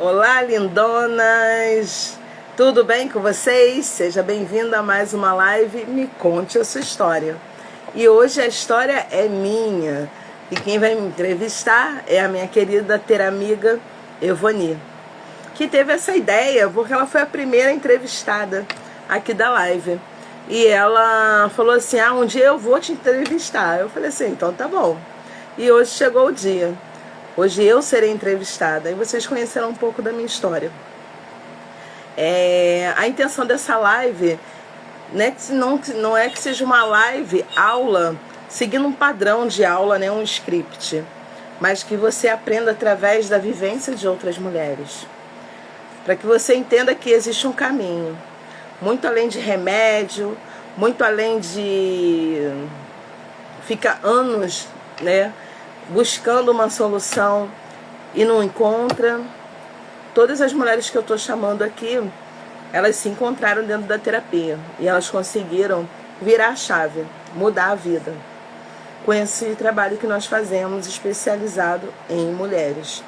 Olá, lindonas! Tudo bem com vocês? Seja bem-vindo a mais uma live Me Conte a Sua História. E hoje a história é minha. E quem vai me entrevistar é a minha querida ter amiga Evoni, que teve essa ideia porque ela foi a primeira entrevistada aqui da live. E ela falou assim, um dia eu vou te entrevistar. Eu falei assim, então tá bom. E hoje chegou o dia. Hoje eu serei entrevistada e vocês conhecerão um pouco da minha história. A intenção dessa live, né, não é que seja uma live aula, seguindo um padrão de aula, né, um script, mas que você aprenda através da vivência de outras mulheres. Para que você entenda que existe um caminho, muito além de remédio, muito além de ficar anos, né, buscando uma solução e não encontra. Todas as mulheres que eu estou chamando aqui, elas se encontraram dentro da terapia e elas conseguiram virar a chave, mudar a vida com esse trabalho que nós fazemos especializado em mulheres.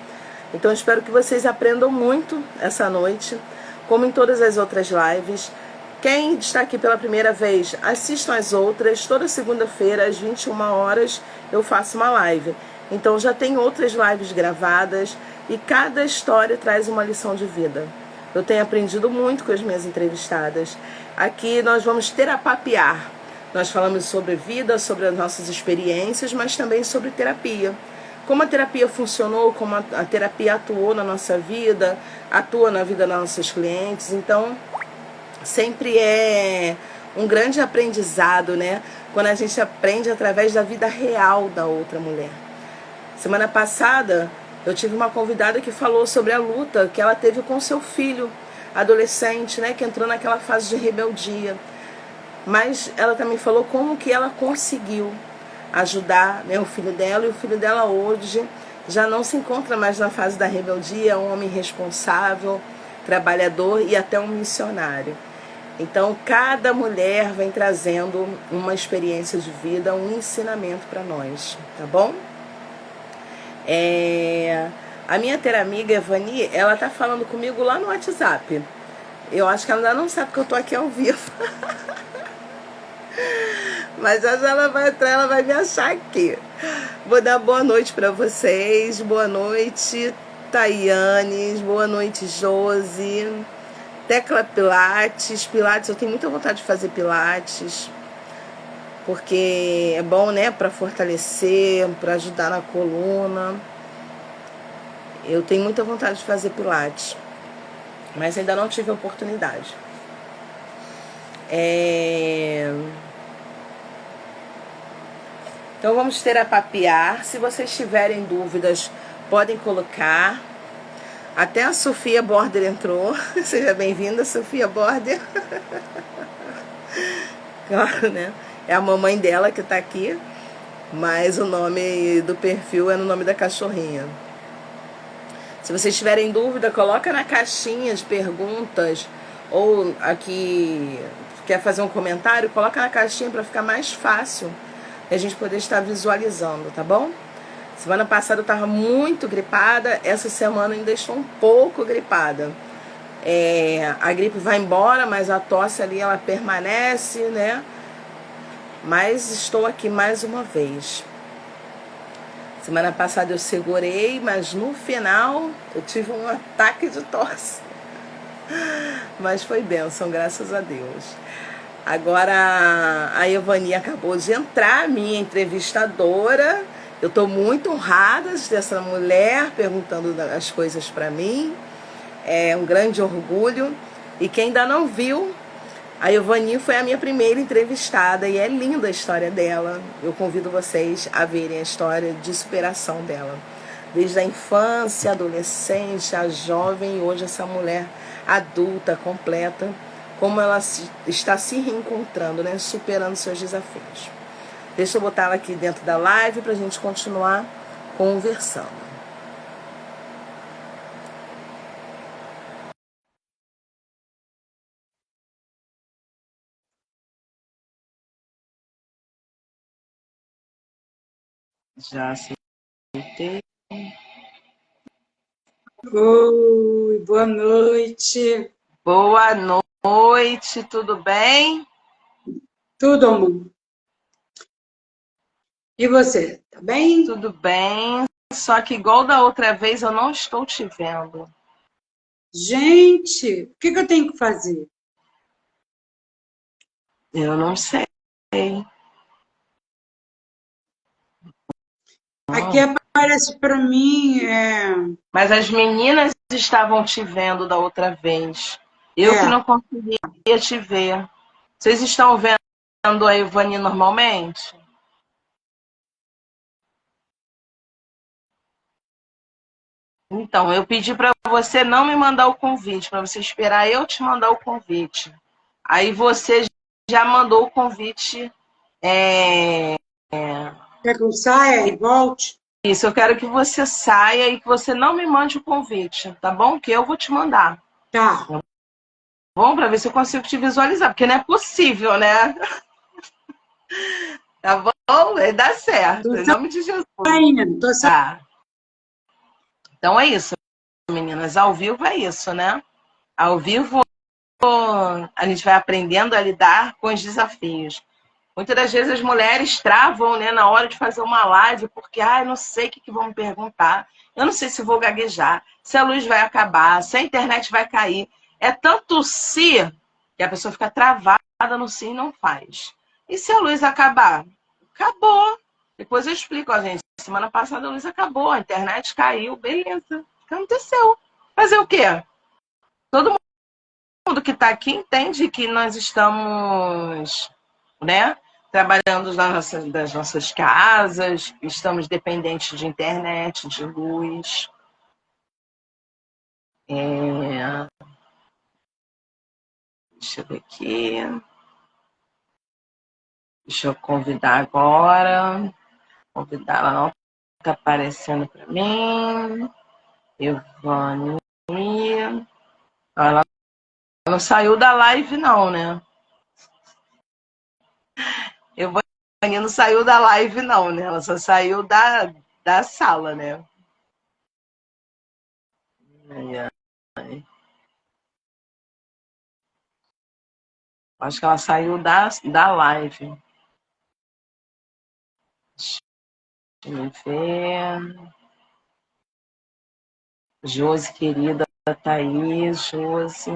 Então espero que vocês aprendam muito essa noite, como em todas as outras lives. Quem está aqui pela primeira vez, assistam as outras. Toda segunda-feira às 21 horas eu faço uma live. Então já tem outras lives gravadas e cada história traz uma lição de vida. Eu tenho aprendido muito com as minhas entrevistadas. Aqui nós vamos terapapiar. Nós falamos sobre vida, sobre as nossas experiências, mas também sobre terapia. Como a terapia funcionou, como a terapia atuou na nossa vida, atua na vida das nossas clientes. Então, sempre é um grande aprendizado, né? Quando a gente aprende através da vida real da outra mulher. Semana passada, eu tive uma convidada que falou sobre a luta que ela teve com seu filho adolescente, né? Que entrou naquela fase de rebeldia. Mas ela também falou como que ela conseguiu ajudar, né, o filho dela. E o filho dela hoje já não se encontra mais na fase da rebeldia. É um homem responsável, trabalhador e até um missionário. Então, cada mulher vem trazendo uma experiência de vida, um ensinamento para nós, tá bom? A minha amiga Evoni, ela tá falando comigo lá no WhatsApp. Eu acho que ela ainda não sabe que eu tô aqui ao vivo. Mas já ela vai entrar, ela vai me achar aqui. Vou dar boa noite para vocês. Boa noite, Taiane. Boa noite, Josi. Tecla Pilates. Pilates, eu tenho muita vontade de fazer Pilates. Porque é bom, né? Para fortalecer, para ajudar na coluna. Eu tenho muita vontade de fazer Pilates. Mas ainda não tive a oportunidade. Então vamos terapapiar. Se vocês tiverem dúvidas, podem colocar. Até a Sofia Border entrou. Seja bem-vinda, Sofia Border. Claro, né? É a mamãe dela que tá aqui. Mas o nome do perfil é no nome da cachorrinha. Se vocês tiverem dúvida, coloca na caixinha de perguntas. Ou aqui, quer fazer um comentário, coloca na caixinha para ficar mais fácil a gente poder estar visualizando, tá bom? Semana passada eu estava muito gripada, essa semana ainda estou um pouco gripada. A gripe vai embora, mas a tosse ali ela permanece, né? Mas estou aqui mais uma vez. Semana passada eu segurei, mas no final eu tive um ataque de tosse. Mas foi bênção, graças a Deus. Agora a Evoni acabou de entrar, minha entrevistadora. Eu estou muito honrada de ter essa mulher perguntando as coisas para mim. É um grande orgulho. E quem ainda não viu, a Evoni foi a minha primeira entrevistada e é linda a história dela. Eu convido vocês a verem a história de superação dela. Desde a infância, adolescente, a jovem e hoje essa mulher adulta, completa, como ela está se reencontrando, né? Superando seus desafios. Deixa eu botar ela aqui dentro da live para a gente continuar conversando. Já aceitei. Oi, boa noite. Boa noite, tudo bem? Tudo, amor? E você, tá bem? Tudo bem, só que igual da outra vez eu não estou te vendo. Gente, o que eu tenho que fazer? Eu não sei. Aqui aparece para mim, Mas as meninas estavam te vendo da outra vez. Eu que é, não conseguia te ver. Vocês estão vendo a Ivani normalmente? Então, eu pedi para você não me mandar o convite, para você esperar eu te mandar o convite. Aí você já mandou o convite. quer que eu saia e volte? Isso, eu quero que você saia e que você não me mande o convite, tá bom? Que eu vou te mandar. Tá, Bom, para ver se eu consigo te visualizar, porque não é possível, né? Tá bom? Vai dar tô certo. Em nome de Jesus. saindo, tô saindo. Tá. Então é isso, meninas. Ao vivo é isso, né? Ao vivo a gente vai aprendendo a lidar com os desafios. Muitas das vezes as mulheres travam, né, na hora de fazer uma live, porque, eu não sei o que vão me perguntar, eu não sei se vou gaguejar, se a luz vai acabar, se a internet vai cair. É tanto se que a pessoa fica travada no se e não faz. E se a luz acabar? Acabou. Depois eu explico, ó, gente. Semana passada a luz acabou, a internet caiu, beleza. O que aconteceu? Fazer o quê? Todo mundo que está aqui entende que nós estamos, né, trabalhando das nossas casas, estamos dependentes de internet, de luz. Deixa eu ver aqui. Deixa eu convidar agora. Convidar, ela não está aparecendo para mim. Evane. Ela não saiu da live, não, né? Evane não saiu da live, não, né? Ela só saiu da sala, né? Acho que ela saiu da live. Deixa eu ver. Josi, querida, tá aí, Josi.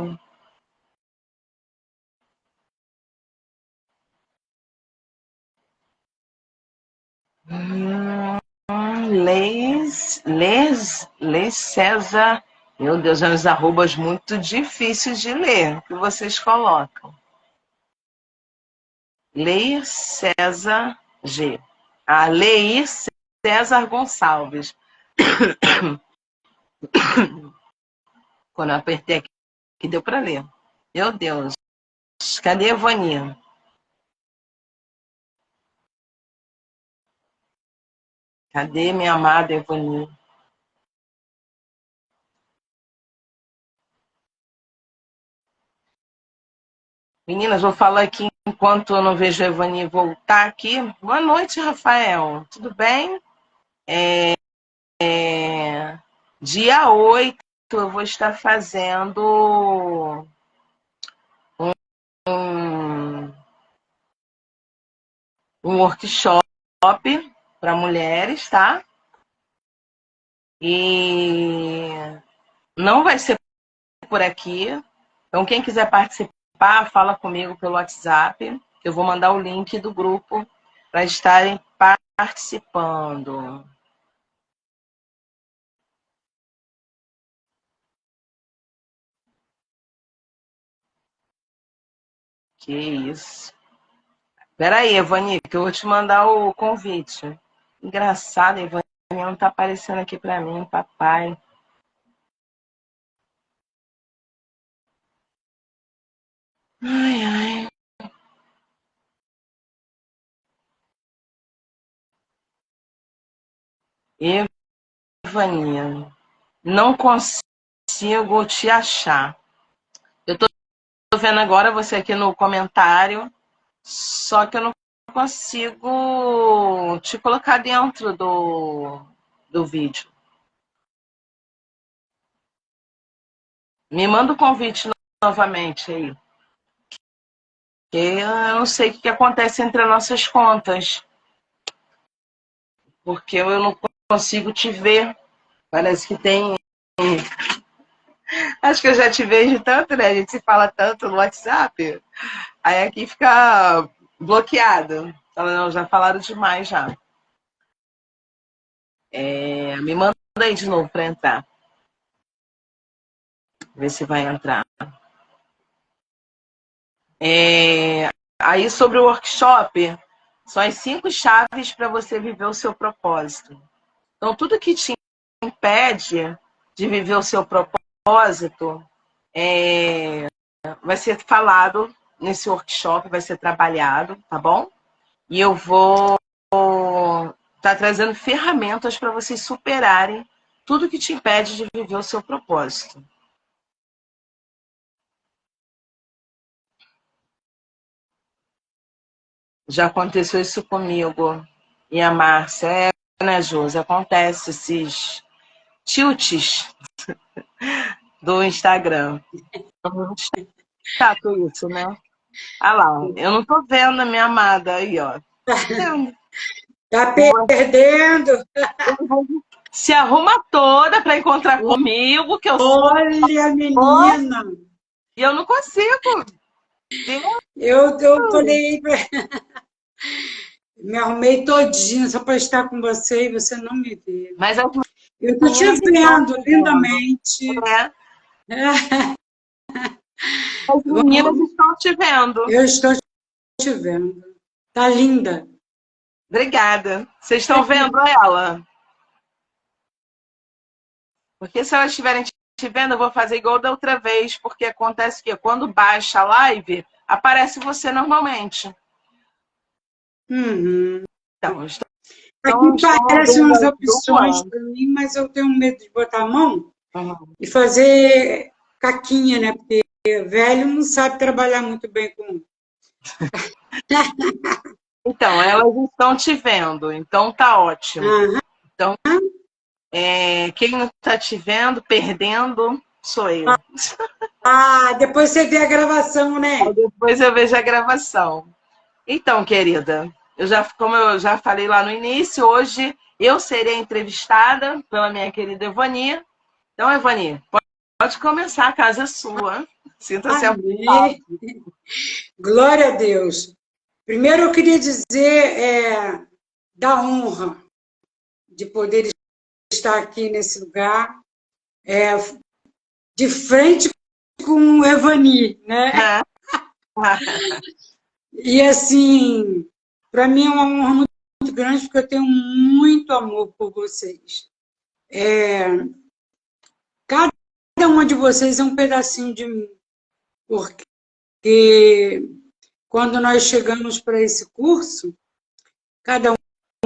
Leis César. Meu Deus, é uns arrobas muito difíceis de ler que vocês colocam. Leir César G. Leir César Gonçalves. Quando eu apertei aqui, que deu para ler. Meu Deus. Cadê a Ivani? Cadê minha amada Ivani? Meninas, vou falar aqui enquanto eu não vejo a Ivani voltar aqui. Boa noite, Rafael. Tudo bem? Dia 8 eu vou estar fazendo um, um workshop para mulheres, tá? E não vai ser por aqui. Então, quem quiser participar, fala comigo pelo WhatsApp. Eu vou mandar o link do grupo para estarem participando. Que isso. Peraí, Evani, que eu vou te mandar o convite. Engraçado, Evani não tá aparecendo aqui para mim, papai. Ai, ai. Evani, não consigo te achar. Eu tô vendo agora você aqui no comentário, só que eu não consigo te colocar dentro do vídeo. Me manda o convite novamente aí. Eu não sei o que acontece entre as nossas contas, porque eu não consigo te ver. Parece que tem. Acho que eu já te vejo tanto, né? A gente se fala tanto no WhatsApp. Aí aqui fica bloqueado. Fala, não, já falaram demais já. Me manda aí de novo para entrar. Ver se vai entrar. Aí sobre o workshop, são as 5 chaves para você viver o seu propósito. Então, tudo que te impede de viver o seu propósito vai ser falado nesse workshop, vai ser trabalhado, tá bom? E eu vou estar trazendo ferramentas para vocês superarem tudo que te impede de viver o seu propósito. Já aconteceu isso comigo e a Márcia, né, Josi? Acontece esses tilts do Instagram. Chato isso, né? Ah lá, eu não tô vendo a minha amada aí, ó. Tá perdendo. Se arruma toda para encontrar comigo, que eu sou. Olha, menina. E eu não consigo. Eu falei, me arrumei todinha só para estar com você e você não me vê. Mas as Eu estou te meninas vendo lindamente. As meninas estão te vendo. Eu estou te vendo. Tá linda. Obrigada. Vocês estão vendo ela? Porque se elas estiverem te vendo, eu vou fazer igual da outra vez, porque acontece que quando baixa a live, aparece você normalmente. Uhum. Então, Aqui aparecem umas opções para mim, mas eu tenho medo de botar a mão e fazer caquinha, né? Porque velho não sabe trabalhar muito bem com. Então, elas estão te vendo, então tá ótimo. Uhum. Então, quem não está te vendo, perdendo, sou eu. Depois você vê a gravação, né? Aí depois eu vejo a gravação. Então, querida, como eu já falei lá no início, hoje eu serei entrevistada pela minha querida Evani. Então, Evani, pode começar, a casa é sua. Sinta-se à vontade. Glória a Deus. Primeiro eu queria dizer da honra de poder estar aqui nesse lugar, de frente com o Evani, né? E assim, para mim é uma honra muito grande, porque eu tenho muito amor por vocês. Cada uma de vocês é um pedacinho de mim, porque quando nós chegamos para esse curso, cada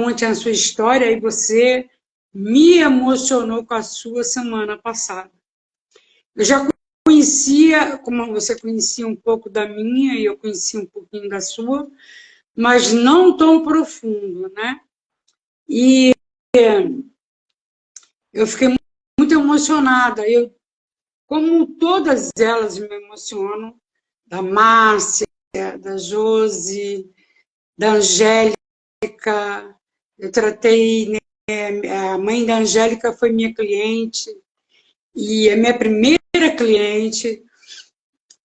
um tinha a sua história e você me emocionou com a sua semana passada. Eu já conhecia, como você conhecia um pouco da minha e eu conhecia um pouquinho da sua, mas não tão profundo, né? E eu fiquei muito emocionada. Como todas elas me emocionam, da Márcia, da Josi, da Angélica. Eu tratei, né, a mãe da Angélica foi minha cliente, e é minha primeira cliente,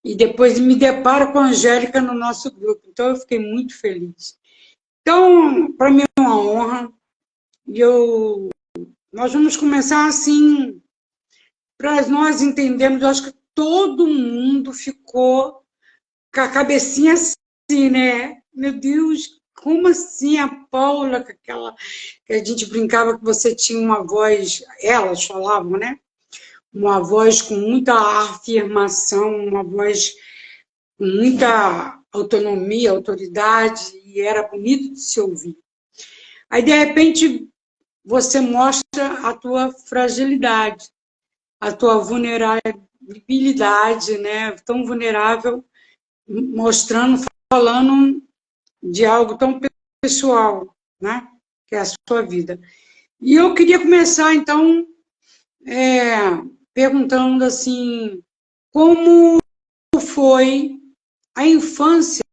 e depois me deparo com a Angélica no nosso grupo. Então, eu fiquei muito feliz. Então, para mim é uma honra, e nós vamos começar assim, para nós entendermos, eu acho que todo mundo ficou com a cabecinha assim, né? Meu Deus, como assim a Paula, que a gente brincava que você tinha uma voz, elas falavam, né? Uma voz com muita afirmação, uma voz com muita autonomia, autoridade, e era bonito de se ouvir. Aí, de repente, você mostra a tua fragilidade, a tua vulnerabilidade, né? Tão vulnerável, mostrando, falando de algo tão pessoal, né? Que é a sua vida. E eu queria começar, então, perguntando assim, como foi a infância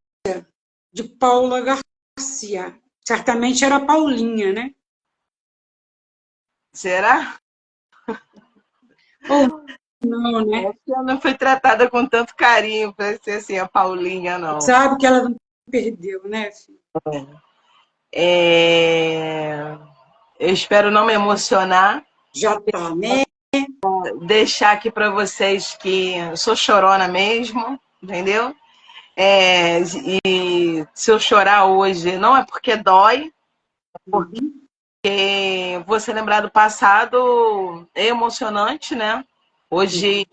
de Paula Garcia. Certamente era Paulinha, né? Será? Ou não, né? Acho que ela não foi tratada com tanto carinho para ser assim, a Paulinha, não. Sabe que ela não perdeu, né, filho? É... Eu espero não me emocionar. Já tá, né? Deixar aqui para vocês que eu sou chorona mesmo, entendeu? E se eu chorar hoje, não é porque dói, porque você lembrar do passado é emocionante, né? Hoje,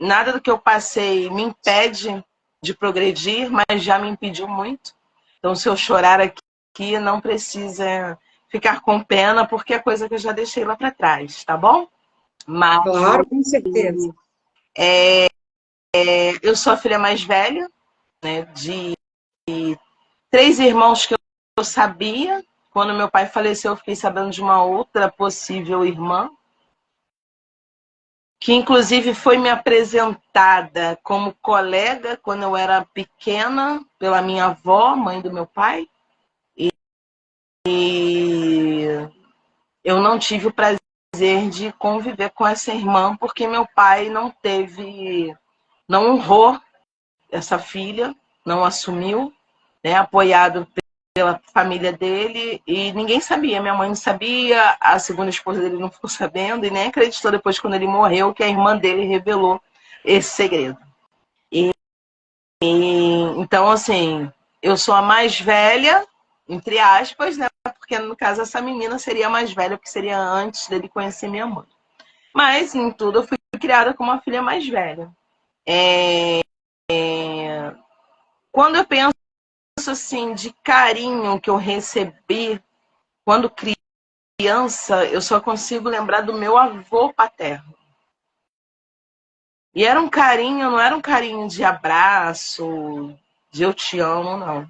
nada do que eu passei me impede de progredir, mas já me impediu muito. Então, se eu chorar aqui, não precisa ficar com pena, porque é coisa que eu já deixei lá para trás, tá bom? Mas Claro, com certeza. eu sou a filha mais velha, né, de 3 irmãos que eu sabia. Quando meu pai faleceu, eu fiquei sabendo de uma outra possível irmã, que inclusive foi me apresentada como colega quando eu era pequena pela minha avó, mãe do meu pai. E eu não tive o prazer de conviver com essa irmã porque meu pai não honrou essa filha, não assumiu, né, apoiado pela família dele, e ninguém sabia. Minha mãe não sabia, a segunda esposa dele não ficou sabendo, e nem acreditou depois, quando ele morreu, que a irmã dele revelou esse segredo. Então, assim, eu sou a mais velha, entre aspas, né? Porque no caso essa menina seria a mais velha, porque seria antes dele conhecer minha mãe. Mas em tudo eu fui criada como a filha mais velha. Quando eu penso assim de carinho que eu recebi quando criança, eu só consigo lembrar do meu avô paterno. E era um carinho, não era um carinho de abraço, de eu te amo, não.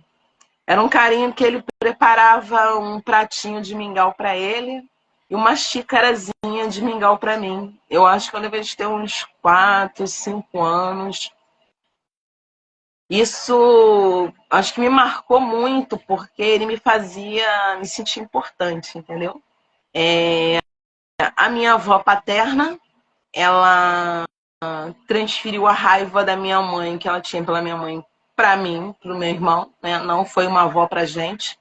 Era um carinho que ele preparava um pratinho de mingau para ele e uma xícarazinha de mingau para mim. Eu acho que eu devia ter uns 4, 5 anos. Isso acho que me marcou muito, porque ele me fazia me sentir importante, entendeu? A minha avó paterna, ela transferiu a raiva da minha mãe, que ela tinha pela minha mãe, para mim, para o meu irmão, né? Não foi uma avó pra gente.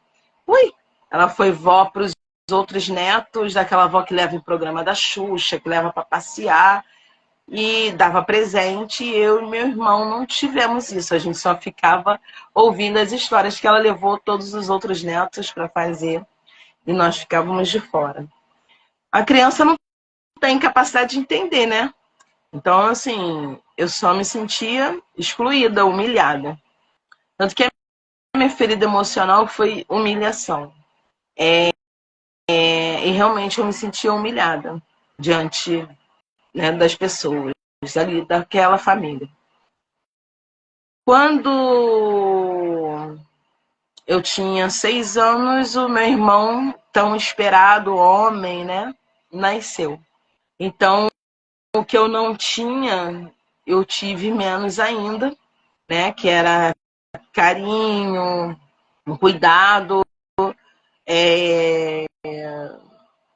Ui! Ela foi vó para os outros netos, daquela avó que leva em programa da Xuxa, que leva para passear e dava presente. E eu e meu irmão não tivemos isso. A gente só ficava ouvindo as histórias que ela levou todos os outros netos para fazer e nós ficávamos de fora. A criança não tem capacidade de entender, né? Então, assim, eu só me sentia excluída, humilhada. Tanto que a minha ferida emocional foi humilhação. E realmente eu me sentia humilhada diante, né, das pessoas ali, daquela família. Quando eu tinha 6 anos, o meu irmão, tão esperado homem, né, nasceu. Então, o que eu não tinha, eu tive menos ainda, né, que era carinho, um cuidado.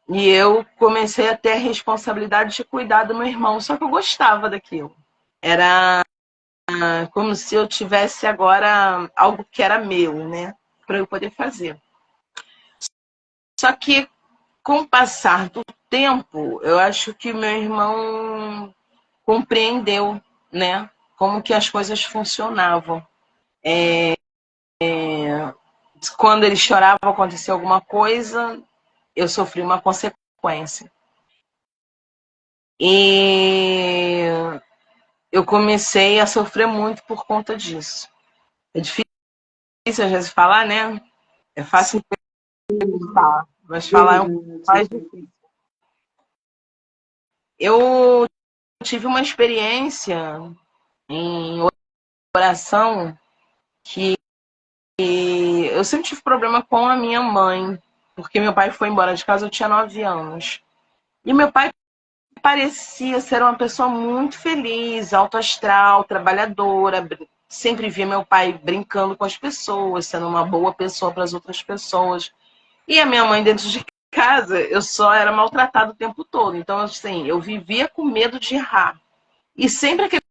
E eu comecei a ter a responsabilidade de cuidar do meu irmão, só que eu gostava daquilo. Era como se eu tivesse agora algo que era meu, né, para eu poder fazer. Só que com o passar do tempo, eu acho que meu irmão compreendeu, né, como que as coisas funcionavam. Quando ele chorava, acontecia alguma coisa, eu sofri uma consequência. E eu comecei a sofrer muito por conta disso. É difícil às vezes falar, né? É fácil falar, mas falar é um pouco mais Verdade. difícil. Eu tive uma experiência em oração que eu sempre tive problema com a minha mãe, porque meu pai foi embora de casa, eu tinha 9 anos. E meu pai parecia ser uma pessoa muito feliz, alto astral, trabalhadora. Sempre via meu pai brincando com as pessoas, sendo uma boa pessoa para as outras pessoas. E a minha mãe dentro de casa, eu só era maltratada o tempo todo. Então, assim, eu vivia com medo de errar. E sempre aquele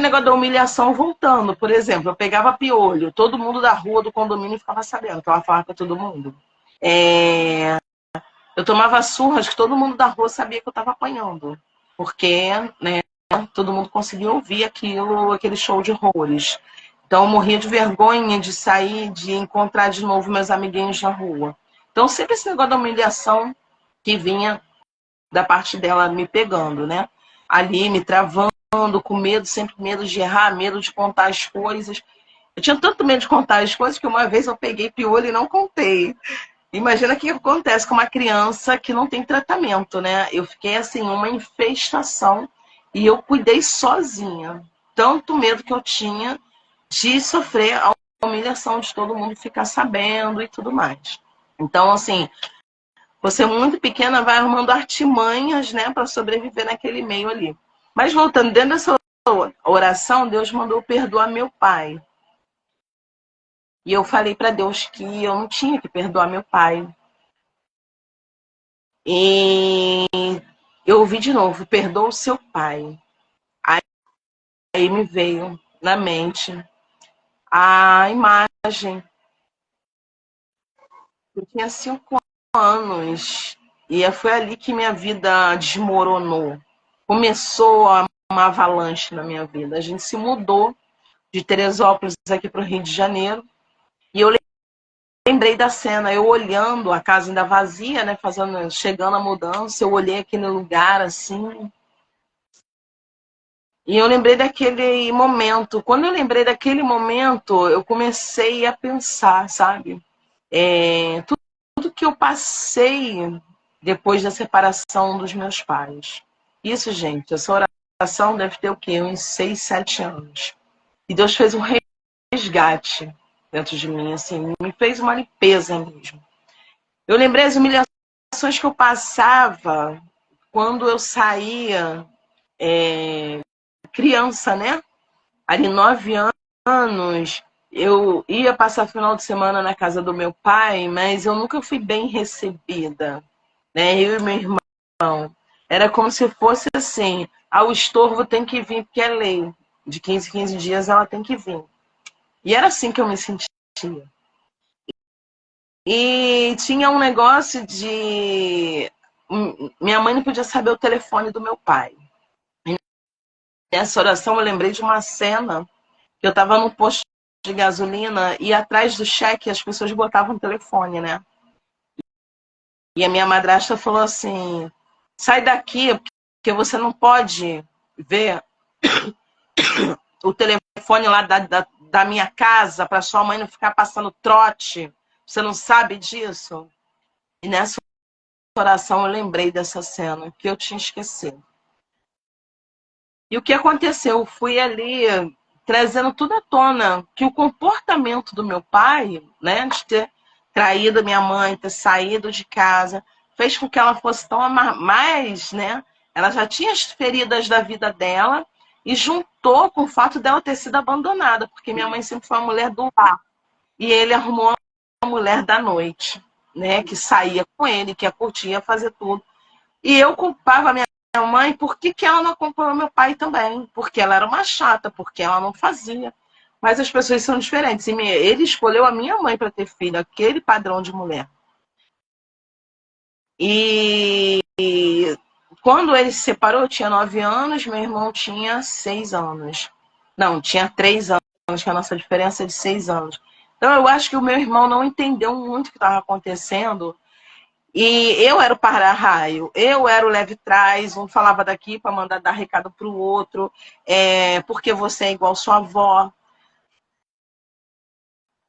negócio da humilhação voltando. Por exemplo, eu pegava piolho, todo mundo da rua, do condomínio, ficava sabendo que ela falava para todo mundo. Eu tomava surras que todo mundo da rua sabia que eu estava apanhando. Porque, né, todo mundo conseguia ouvir aquilo, aquele show de horrores. Então, eu morria de vergonha de sair, de encontrar de novo meus amiguinhos na rua. Então, sempre esse negócio da humilhação que vinha da parte dela me pegando, né? Ali, me travando, com medo, sempre medo de errar, medo de contar as coisas. Eu tinha tanto medo de contar as coisas que uma vez eu peguei piolho e não contei. Imagina o que acontece com uma criança que não tem tratamento, né? Eu fiquei assim, uma infestação e eu cuidei sozinha. Tanto medo que eu tinha de sofrer a humilhação de todo mundo ficar sabendo e tudo mais. Então, assim, você muito pequena vai arrumando artimanhas, né, para sobreviver naquele meio ali. Mas voltando, dentro dessa oração, Deus mandou perdoar meu pai. E eu falei para Deus que eu não tinha que perdoar meu pai. E eu ouvi de novo, perdoa o seu pai. Aí me veio na mente a imagem. Eu tinha 5 anos e foi ali que minha vida desmoronou. Começou uma avalanche na minha vida. A gente se mudou de Teresópolis aqui para o Rio de Janeiro e eu lembrei da cena, eu olhando a casa ainda vazia, né, chegando a mudança, eu olhei aquele lugar assim. E eu lembrei daquele momento. Quando eu lembrei daquele momento, eu comecei a pensar, sabe? Tudo que eu passei depois da separação dos meus pais. Isso, gente, essa oração deve ter o quê? Uns 6, 7 anos. E Deus fez um resgate dentro de mim, assim, me fez uma limpeza mesmo. Eu lembrei as humilhações que eu passava quando eu saía criança, né? Ali 9 anos, eu ia passar final de semana na casa do meu pai, mas eu nunca fui bem recebida, né? Eu e meu irmão. Era como se fosse assim, o estorvo tem que vir porque é lei. De 15 em 15 dias ela tem que vir. E era assim que eu me sentia. E tinha um negócio de... Minha mãe não podia saber o telefone do meu pai. E nessa oração eu lembrei de uma cena. Eu estava num posto de gasolina e atrás do cheque as pessoas botavam o telefone, né? E a minha madrasta falou assim, sai daqui, porque você não pode ver o telefone lá da minha casa para sua mãe não ficar passando trote. Você não sabe disso? E nessa oração eu lembrei dessa cena, que eu tinha esquecido. E o que aconteceu? Eu fui ali trazendo tudo à tona, que o comportamento do meu pai, né, de ter traído minha mãe, ter saído de casa, fez com que ela fosse tão mais, né? Ela já tinha as feridas da vida dela e juntou com o fato dela ter sido abandonada, porque minha mãe sempre foi uma mulher do lar. E ele arrumou uma mulher da noite, né, que saía com ele, que ia curtir, ia fazer tudo. E eu culpava a minha mãe, por que ela não acompanhou meu pai também? Porque ela era uma chata, porque ela não fazia. Mas as pessoas são diferentes. E ele escolheu a minha mãe para ter filho, aquele padrão de mulher. E quando ele se separou, eu tinha 9 anos, meu irmão tinha 6 anos. Não, tinha 3 anos, que a nossa diferença é de 6 anos. Então eu acho que o meu irmão não entendeu muito o que estava acontecendo. E eu era o para-raio, eu era o leve-trás, um falava daqui para mandar dar recado para o outro, porque você é igual sua avó.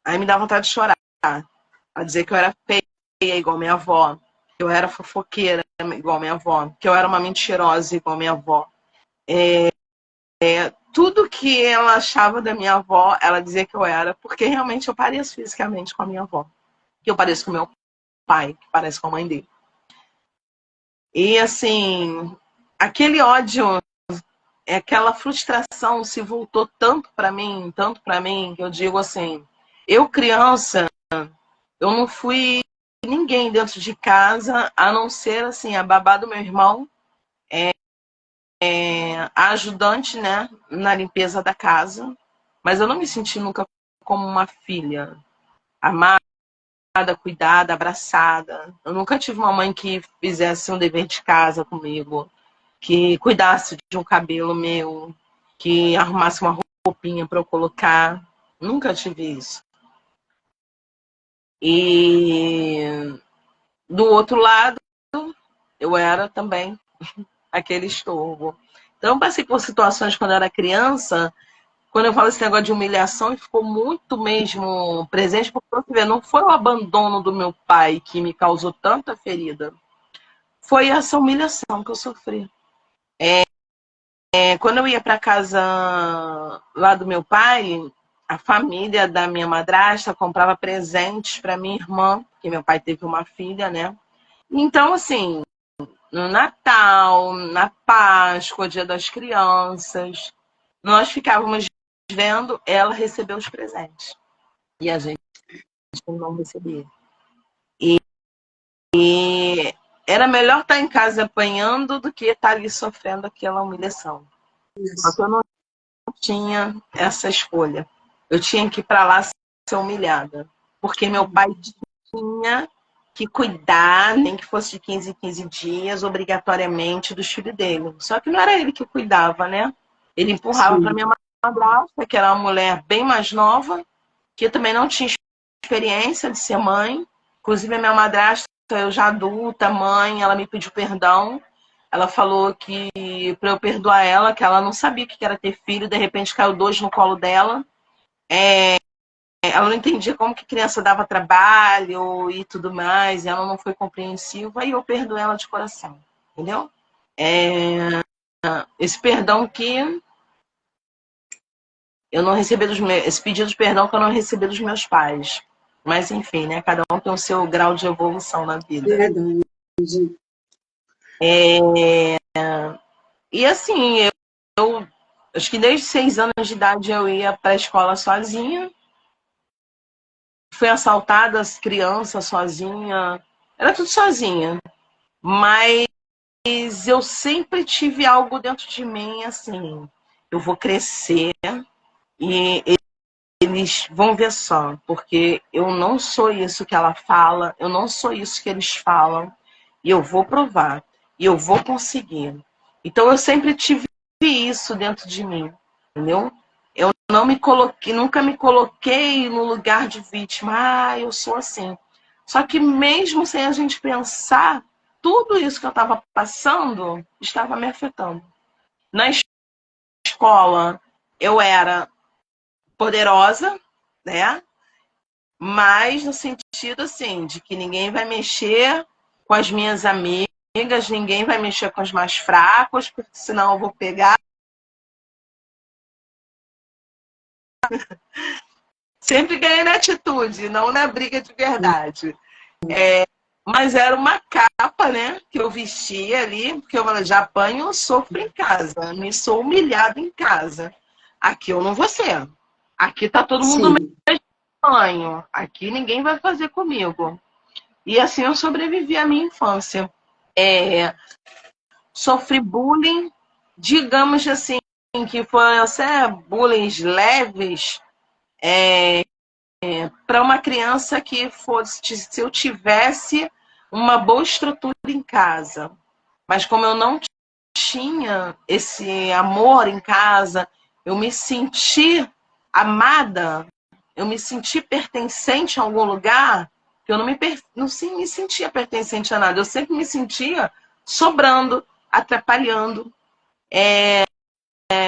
Aí me dá vontade de chorar, a dizer que eu era feia igual minha avó, que eu era fofoqueira igual minha avó, que eu era uma mentirosa igual minha avó. Tudo que ela achava da minha avó, ela dizia que eu era, porque realmente eu pareço fisicamente com a minha avó, que eu pareço com meu pai, que parece com a mãe dele. E assim, aquele ódio, aquela frustração se voltou tanto para mim, que eu digo assim, eu criança, eu não fui ninguém dentro de casa, a não ser assim, a babá do meu irmão, a ajudante, né, na limpeza da casa, mas eu não me senti nunca como uma filha amada, cuidada, abraçada. Eu nunca tive uma mãe que fizesse um dever de casa comigo, que cuidasse de um cabelo meu, que arrumasse uma roupinha para eu colocar. Nunca tive isso. E do outro lado, eu era também aquele estorvo. Então, eu passei por situações quando eu era criança, quando eu falo esse negócio de humilhação, e ficou muito mesmo presente, porque você vê, não foi o abandono do meu pai que me causou tanta ferida, foi essa humilhação que eu sofri. Quando eu ia para casa lá do meu pai, a família da minha madrasta comprava presentes para minha irmã, porque meu pai teve uma filha, né? Então, assim, no Natal, na Páscoa, Dia das Crianças, nós ficávamos vendo ela receber os presentes. E a gente não recebia. E era melhor estar em casa apanhando do que estar ali sofrendo aquela humilhação. Só que eu não tinha essa escolha. Eu tinha que ir para lá ser humilhada. Porque meu pai tinha que cuidar, nem que fosse de 15 em 15 dias, obrigatoriamente, dos filhos dele. Só que não era ele que cuidava, né? Ele empurrava para minha madrasta, que era uma mulher bem mais nova, que também não tinha experiência de ser mãe. Inclusive, a minha madrasta, eu já adulta, mãe, ela me pediu perdão. Ela falou que para eu perdoar ela, que ela não sabia o que era ter filho, de repente caiu dois no colo dela. Ela não entendia como que criança dava trabalho e tudo mais, e ela não foi compreensiva, e eu perdoei ela de coração, entendeu? Esse perdão que eu não recebi dos meus, esse pedido de perdão que eu não recebi dos meus pais. Mas enfim, né? Cada um tem o seu grau de evolução na vida. Verdade. E assim, eu acho que desde 6 anos de idade eu ia para a escola sozinha. Fui assaltada, criança sozinha. Era tudo sozinha. Mas eu sempre tive algo dentro de mim, assim, eu vou crescer e eles vão ver só, porque eu não sou isso que ela fala, eu não sou isso que eles falam, e eu vou provar, e eu vou conseguir. Então eu sempre tive isso dentro de mim, entendeu? Eu não me coloquei, nunca me coloquei no lugar de vítima, eu sou assim. Só que mesmo sem a gente pensar, tudo isso que eu estava passando estava me afetando. Na escola, eu era poderosa, né? Mas no sentido assim, de que ninguém vai mexer com as minhas amigas, ninguém vai mexer com os mais fracos, porque senão eu vou pegar. Sempre ganhei na atitude, não na briga de verdade. Mas era uma capa, né, que eu vestia ali, porque eu já apanho, eu sofro em casa, me sou humilhada em casa. Aqui eu não vou ser. Aqui tá todo mundo Sim. mesmo tamanho. Aqui ninguém vai fazer comigo. E assim eu sobrevivi à minha infância. Sofri bullying, digamos assim, que foi até bullying leves, para uma criança que fosse, se eu tivesse uma boa estrutura em casa. Mas como eu não tinha esse amor em casa, eu me senti amada, eu me senti pertencente a algum lugar, que eu não me sentia pertencente a nada. Eu sempre me sentia sobrando, atrapalhando.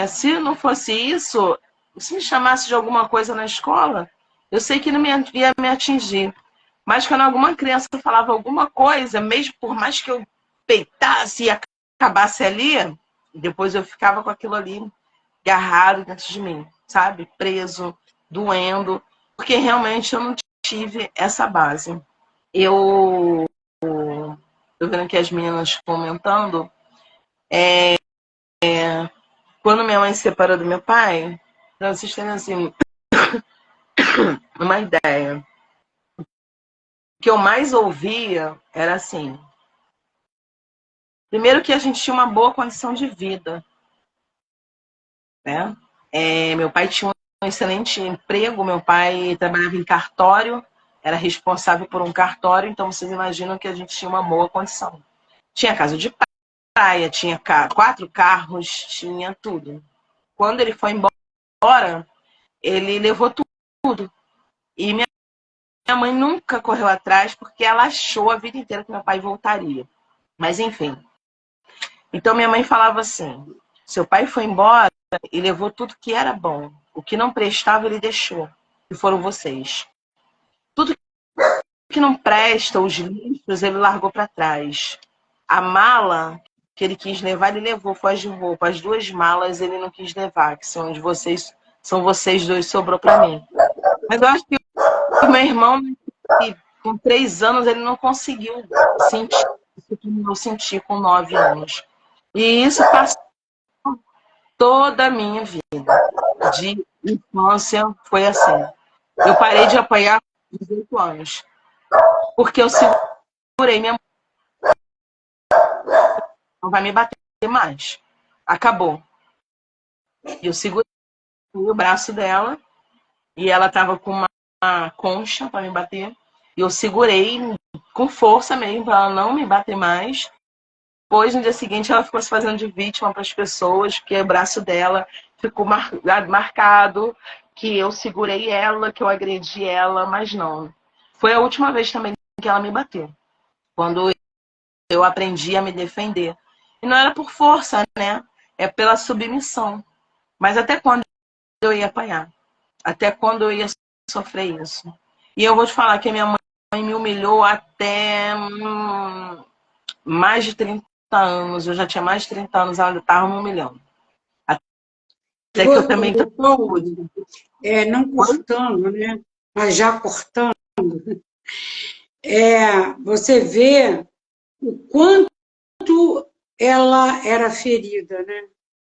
Se não fosse isso, se me chamasse de alguma coisa na escola, eu sei que não ia me atingir. Mas quando alguma criança falava alguma coisa, mesmo por mais que eu peitasse e acabasse ali, depois eu ficava com aquilo ali agarrado dentro de mim, sabe? Preso, doendo, porque realmente eu não tive essa base. Eu tô vendo aqui as meninas comentando, Quando minha mãe se separou do meu pai, pra vocês terem assim, uma ideia. O que eu mais ouvia era assim. Primeiro que a gente tinha uma boa condição de vida, né? Meu pai tinha um excelente emprego, meu pai trabalhava em cartório, era responsável por um cartório, então vocês imaginam que a gente tinha uma boa condição. Tinha casa de praia, tinha 4 carros, tinha tudo. Quando ele foi embora, ele levou tudo. E minha mãe nunca correu atrás porque ela achou a vida inteira que meu pai voltaria. Mas enfim. Então minha mãe falava assim: seu pai foi embora e levou tudo que era bom. O que não prestava, ele deixou. E foram vocês. Tudo que não presta, os lixos, ele largou para trás. A mala que ele quis levar, ele levou, foi de roupa. As 2 malas ele não quis levar, que são de vocês, são vocês 2, sobrou para mim. Mas eu acho que o meu irmão, com 3 anos, ele não conseguiu sentir o que eu senti com 9 anos. E isso passou toda a minha vida. De infância foi assim. Eu parei de apanhar com 18 anos. Porque eu segurei minha mãe. Não vai me bater mais. Acabou. Eu segurei o braço dela e ela tava com uma concha para me bater. E eu segurei com força mesmo para ela não me bater mais. Depois, no dia seguinte, ela ficou se fazendo de vítima para as pessoas, porque o braço dela ficou marcado, que eu segurei ela, que eu agredi ela, mas não. Foi a última vez também que ela me bateu, quando eu aprendi a me defender. E não era por força, né? É pela submissão. Mas até quando eu ia apanhar? Até quando eu ia sofrer isso? E eu vou te falar que a minha mãe me humilhou até mais de 30 anos. Eu já tinha mais de 30 anos, ela estava me humilhando. Até que eu também... Não cortando, né? Mas já cortando, você vê o quanto ela era ferida, né?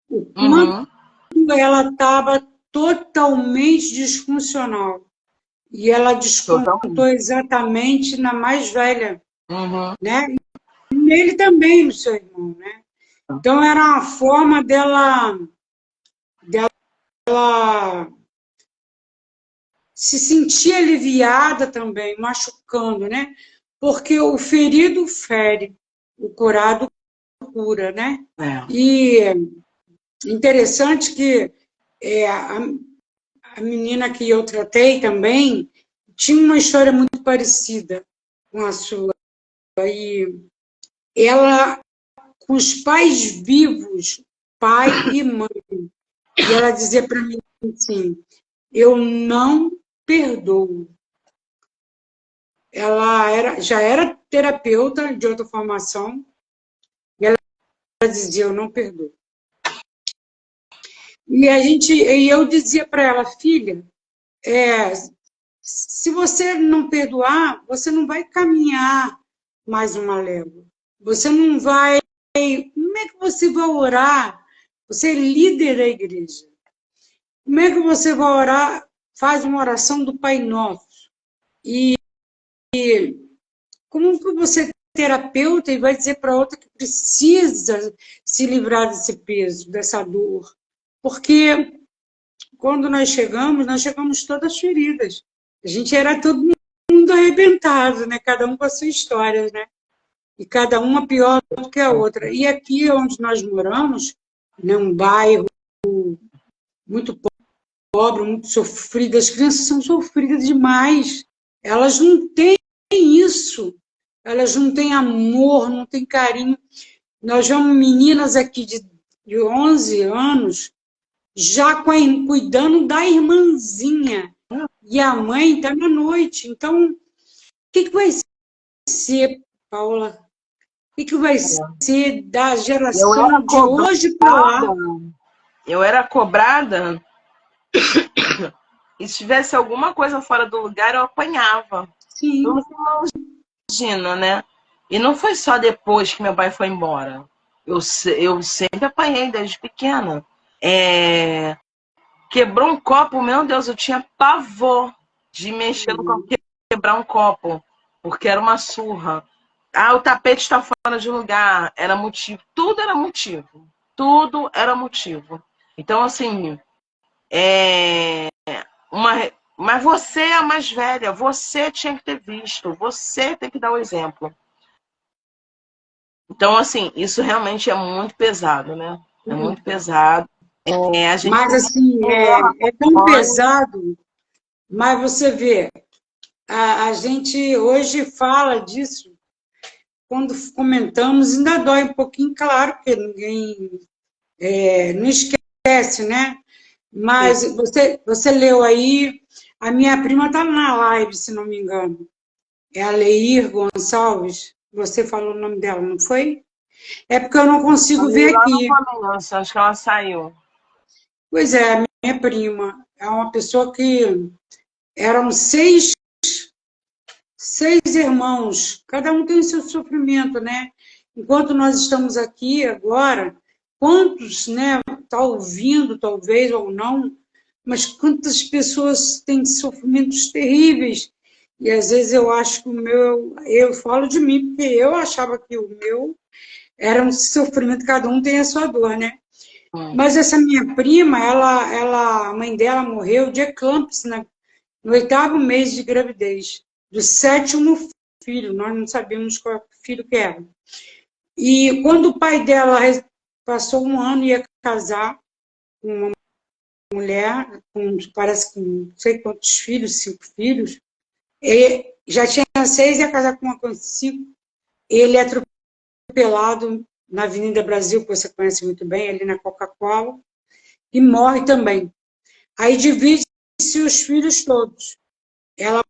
O quanto ela estava totalmente disfuncional. E ela descontou exatamente na mais velha, né? E nele também, no seu irmão, né? Então, era uma forma dela se sentir aliviada também, machucando, né? Porque o ferido fere, o curado cura, né? E interessante que a menina que eu tratei também tinha uma história muito parecida com a sua. E ela, com os pais vivos, pai e mãe, e ela dizia para mim assim: eu não perdoo. Ela já era terapeuta de outra formação, e ela dizia: eu não perdoo. E eu dizia para ela: filha, se você não perdoar, você não vai caminhar mais uma légua. Você não vai... Como é que você vai orar? Você é líder da igreja. Como é que você vai orar? Faz uma oração do Pai Nosso. E como que você é terapeuta e vai dizer para outra que precisa se livrar desse peso, dessa dor? Porque quando nós chegamos todas feridas. A gente era todo mundo arrebentado, né? Cada um com a sua história, né? E cada uma pior do que a outra. E aqui onde nós moramos, né, um bairro muito pobre, muito sofrido, as crianças são sofridas demais. Elas não têm isso. Elas não têm amor, não têm carinho. Nós vemos meninas aqui de 11 anos já cuidando da irmãzinha. E a mãe está na noite. Então, o que vai ser, Paula? O que vai ser da geração de hoje para lá? Eu era cobrada e se tivesse alguma coisa fora do lugar, eu apanhava. Sim. Você imagina, né? E não foi só depois que meu pai foi embora. Eu sempre apanhei desde pequena. Quebrou um copo, meu Deus, eu tinha pavor de mexer no copo, quebrar um copo, porque era uma surra. Ah, o tapete está fora de lugar, era motivo. Tudo era motivo. Tudo era motivo. Então, assim, uma... mas você é a mais velha, você tinha que ter visto, você tem que dar o exemplo. Então, assim, isso realmente é muito pesado, né? É muito pesado. A gente Mas, assim, é tão pesado, mas você vê, a gente hoje fala disso, quando comentamos, ainda dói um pouquinho, claro, porque ninguém não esquece, né? Mas você leu aí, a minha prima está na live, se não me engano. É a Leir Gonçalves. Você falou o nome dela, não foi? É porque eu não consigo ver lá no aqui. começo, acho que ela saiu. Pois é, a minha prima é uma pessoa que eram seis irmãos, cada um tem o seu sofrimento, né? Enquanto nós estamos aqui agora, quantos, né, tá ouvindo, talvez, ou não, mas quantas pessoas têm sofrimentos terríveis, e às vezes eu acho que o meu, eu falo de mim, porque eu achava que o meu era um sofrimento, cada um tem a sua dor, né? Mas essa minha prima, a mãe dela morreu de eclâmpsia, né? No 8º mês de gravidez, do 7º filho, nós não sabíamos qual filho que era. E quando o pai dela passou um ano e ia casar com uma mulher, parece que não sei quantos filhos, 5 filhos, e já tinha 6 e ia casar com uma com 5, ele é atropelado na Avenida Brasil, que você conhece muito bem, ali na Coca-Cola, e morre também. Aí divide-se os filhos todos. Ela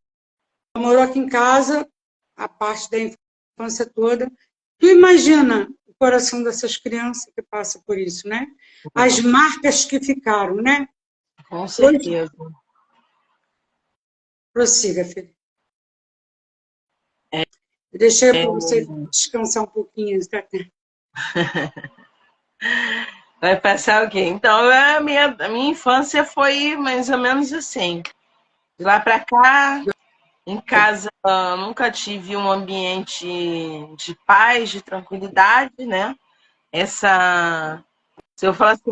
morou aqui em casa a parte da infância toda. Tu imagina o coração dessas crianças que passam por isso, né? As marcas que ficaram, né? Com certeza. Prossiga, filho. Deixei para você descansar um pouquinho. Tá? Vai passar o quê? Então, a minha infância foi mais ou menos assim. De lá para cá, em casa, nunca tive um ambiente de paz, de tranquilidade, né? Se eu falar assim,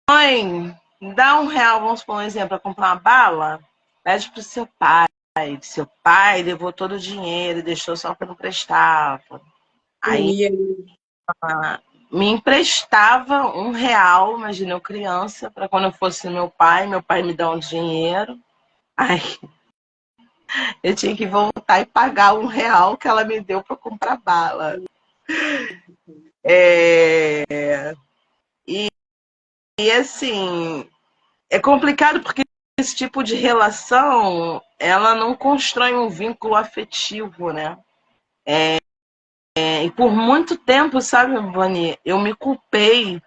mãe, dá R$ 1, vamos por um exemplo, para comprar uma bala, pede pro seu pai. Seu pai levou todo o dinheiro, deixou só que eu não prestava. Aí me emprestava R$ 1, imagina eu criança, para quando eu fosse meu pai me dá um dinheiro. Aí eu tinha que voltar e pagar R$ 1 que ela me deu para comprar bala. E assim, é complicado porque esse tipo de relação, ela não constrói um vínculo afetivo, né? E por muito tempo, sabe, Vani, eu me culpei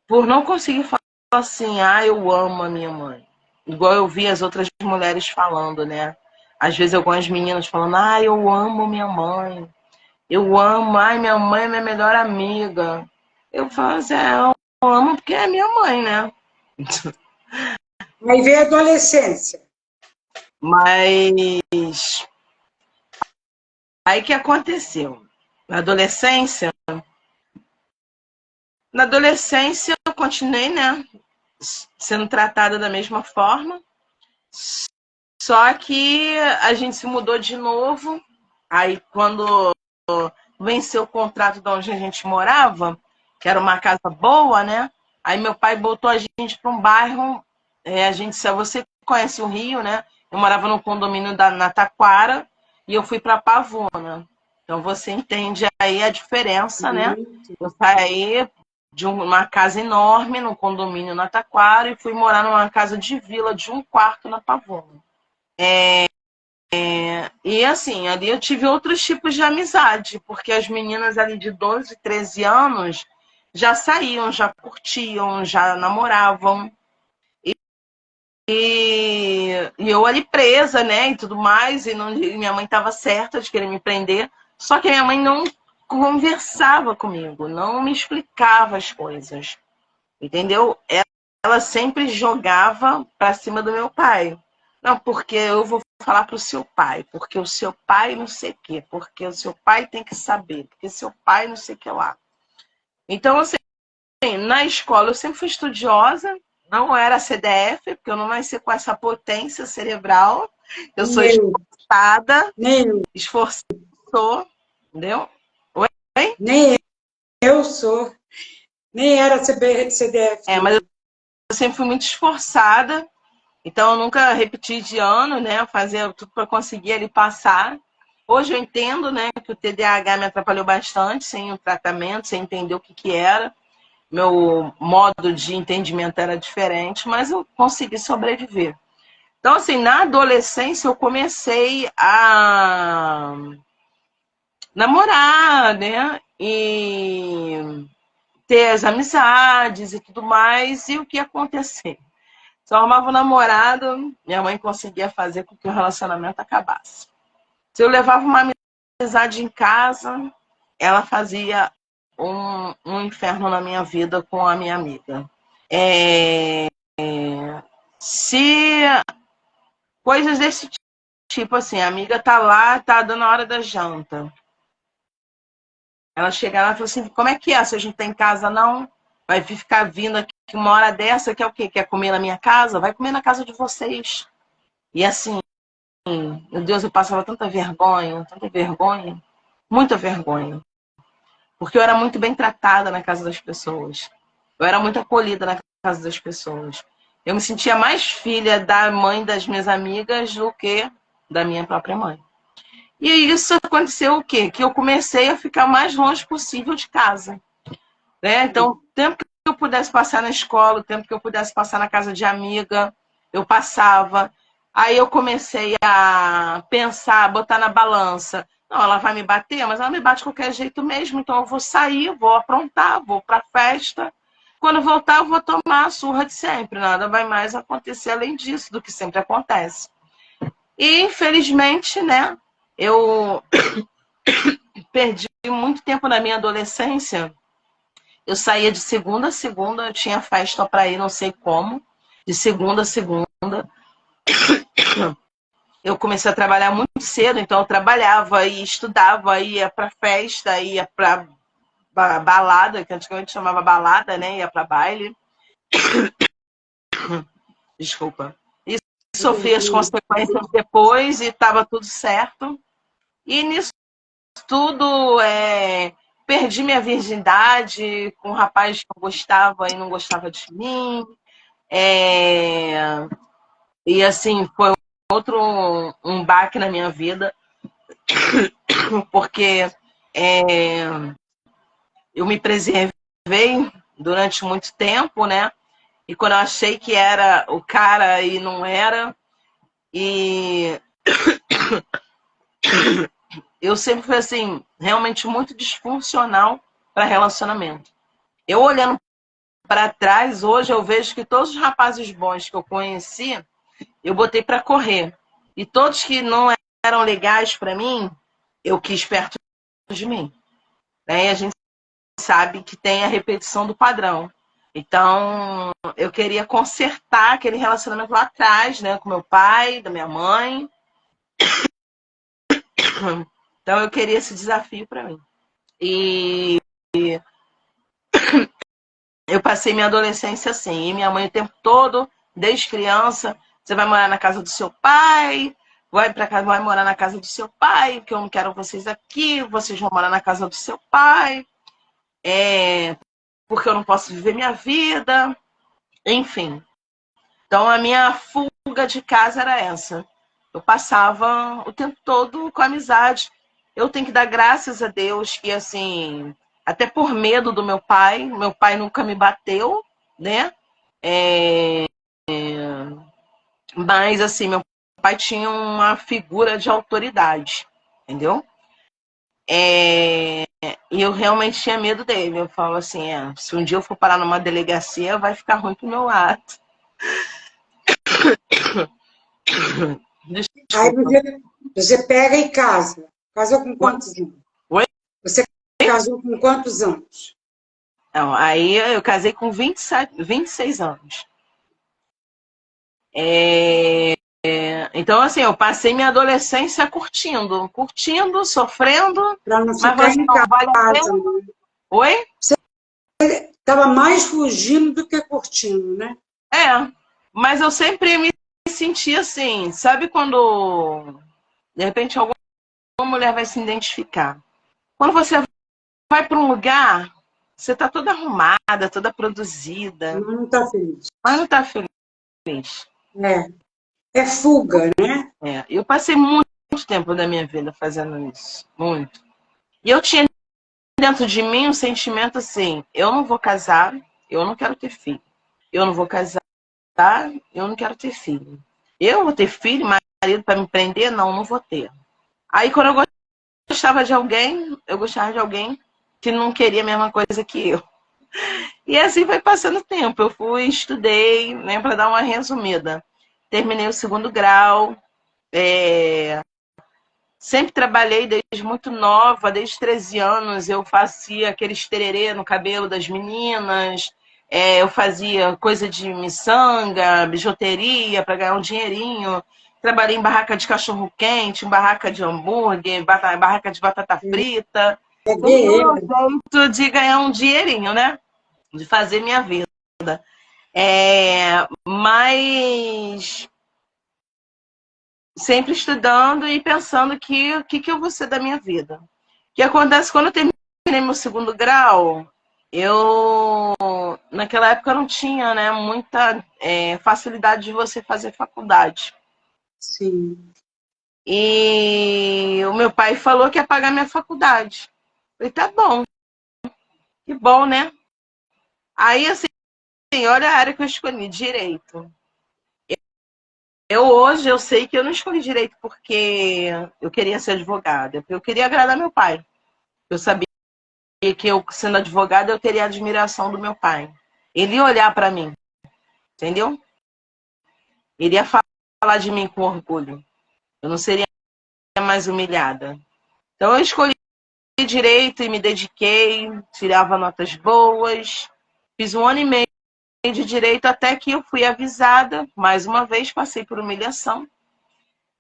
por não conseguir falar assim, eu amo a minha mãe. Igual eu vi as outras mulheres falando, né? Às vezes algumas meninas falando, eu amo minha mãe. Eu amo, minha mãe é minha melhor amiga. Eu falo assim, eu amo porque é minha mãe, né? Aí veio a adolescência. Mas aí que aconteceu? Na adolescência eu continuei, né, sendo tratada da mesma forma, só que a gente se mudou de novo, aí quando venceu o contrato de onde a gente morava, que era uma casa boa, né, aí meu pai botou a gente para um bairro, você conhece o Rio, né, eu morava no condomínio na Taquara, e eu fui para Pavuna. Então você entende aí a diferença, né? Eu saí de uma casa enorme no condomínio na Taquara e fui morar numa casa de vila de 1 quarto na Pavuna. E assim, ali eu tive outros tipos de amizade, porque as meninas ali de 12, 13 anos já saíam, já curtiam, já namoravam. E eu ali presa, né, e tudo mais, e minha mãe estava certa de querer me prender, só que a minha mãe não conversava comigo, não me explicava as coisas, entendeu? Ela sempre jogava para cima do meu pai. Não, porque eu vou falar para o seu pai, porque o seu pai não sei o quê, porque o seu pai tem que saber, porque seu pai não sei o que lá. Então, assim, na escola eu sempre fui estudiosa, não era CDF, porque eu não nasci com essa potência cerebral. Eu sou Nem eu, esforçada, entendeu? Oi? nem eu sou. Nem era CDF. Mas eu sempre fui muito esforçada, então eu nunca repeti de ano, né? Fazia tudo para conseguir ali passar. Hoje eu entendo, né, que o TDAH me atrapalhou bastante, sem o tratamento, sem entender o que era. Meu modo de entendimento era diferente, mas eu consegui sobreviver. Então, assim, na adolescência eu comecei a namorar, né? E ter as amizades e tudo mais. E o que ia acontecer? Se eu arrumava um namorado, minha mãe conseguia fazer com que o relacionamento acabasse. Se eu levava uma amizade em casa, ela fazia um inferno na minha vida com a minha amiga. Se coisas desse tipo, assim, a amiga tá lá, tá dando a hora da janta. Ela chega lá e fala assim, como é que é? Se a gente tá em casa, não? Vai ficar vindo aqui uma hora dessa, quer o quê? Quer comer na minha casa? Vai comer na casa de vocês. E assim, meu Deus, eu passava tanta vergonha, muita vergonha. Porque eu era muito bem tratada na casa das pessoas. Eu era muito acolhida na casa das pessoas. Eu me sentia mais filha da mãe das minhas amigas do que da minha própria mãe. E isso aconteceu o quê? Que eu comecei a ficar mais longe possível de casa. Né? Então, o tempo que eu pudesse passar na escola, o tempo que eu pudesse passar na casa de amiga, eu passava. Aí eu comecei a pensar, botar na balança. Não, ela vai me bater, mas ela me bate de qualquer jeito mesmo. Então eu vou sair, vou aprontar, vou pra festa. Quando voltar, eu vou tomar a surra de sempre. Nada vai mais acontecer além disso, do que sempre acontece. E, infelizmente, né, eu perdi muito tempo na minha adolescência. Eu saía de segunda a segunda, eu tinha festa para ir, não sei como. De segunda a segunda. Eu comecei a trabalhar muito cedo, então eu trabalhava e estudava, ia para festa, ia para balada, que antigamente chamava balada, né? Ia para baile. Desculpa. E sofri as consequências depois e estava tudo certo. E nisso tudo, perdi minha virgindade com um rapaz que eu gostava e não gostava de mim. E assim, foi outro um baque na minha vida, porque eu me preservei durante muito tempo, né? E quando eu achei que era o cara e não era, e eu sempre fui assim, realmente muito disfuncional para relacionamento. Eu olhando para trás, hoje eu vejo que todos os rapazes bons que eu conheci, eu botei para correr. E todos que não eram legais para mim, eu quis perto de mim. Né? E a gente sabe que tem a repetição do padrão. Então, eu queria consertar aquele relacionamento lá atrás, né, com meu pai, da minha mãe. Então, eu queria esse desafio para mim. E eu passei minha adolescência assim, e minha mãe o tempo todo, desde criança, você vai morar na casa do seu pai, vai morar na casa do seu pai, porque eu não quero vocês aqui, vocês vão morar na casa do seu pai, porque eu não posso viver minha vida, enfim. Então a minha fuga de casa era essa. Eu passava o tempo todo com amizade. Eu tenho que dar graças a Deus que, assim, até por medo do meu pai nunca me bateu, né? Mas, assim, meu pai tinha uma figura de autoridade, entendeu? E eu realmente tinha medo dele. Eu falo assim, se um dia eu for parar numa delegacia, vai ficar ruim pro meu lado. Aí você pega e casa. Casou com quantos anos? Oi? Você casou com quantos anos? Não, aí eu casei com 26 anos. Então, assim, eu passei minha adolescência curtindo, sofrendo, Para não mas ficar você em não vale a casa, pena. né? Oi? Estava mais fugindo do que curtindo, né? É, mas eu sempre me senti assim, sabe quando, de repente, alguma mulher vai se identificar? Quando você vai para um lugar, você tá toda arrumada, toda produzida, Mas não está feliz. mas não tá feliz. É fuga, né? Eu passei muito tempo da minha vida fazendo isso, muito. E eu tinha dentro de mim um sentimento assim, eu não vou casar, eu não quero ter filho. Eu não vou casar, eu não quero ter filho. Eu vou ter filho, marido para me prender? Não, não vou ter. Aí quando eu gostava de alguém, eu gostava de alguém que não queria a mesma coisa que eu. E assim foi passando o tempo. Eu fui, estudei, né, para dar uma resumida. Terminei o segundo grau. Sempre trabalhei desde muito nova, desde 13 anos. Eu fazia aqueles tererê no cabelo das meninas. Eu fazia coisa de miçanga, bijuteria para ganhar um dinheirinho. Trabalhei em barraca de cachorro-quente, em barraca de hambúrguer, barraca de batata frita. É Tudo no meu guerreira. jeito de ganhar um dinheirinho, né? De fazer minha vida. Mas sempre estudando e pensando que eu vou ser da minha vida. O que acontece quando eu terminei meu segundo grau, eu naquela época não tinha, né, muita facilidade de você fazer faculdade. Sim. E o meu pai falou que ia pagar minha faculdade. Eu falei, tá bom, que bom, né? Aí, assim, olha a área que eu escolhi, direito. Hoje eu sei que eu não escolhi direito porque eu queria ser advogada, porque eu queria agradar meu pai. Eu sabia que eu, sendo advogada, eu teria a admiração do meu pai. Ele ia olhar para mim, entendeu? Ele ia falar de mim com orgulho. Eu não seria mais humilhada. Então eu escolhi direito e me dediquei, tirava notas boas. Fiz um ano e meio de direito até que eu fui avisada, mais uma vez passei por humilhação.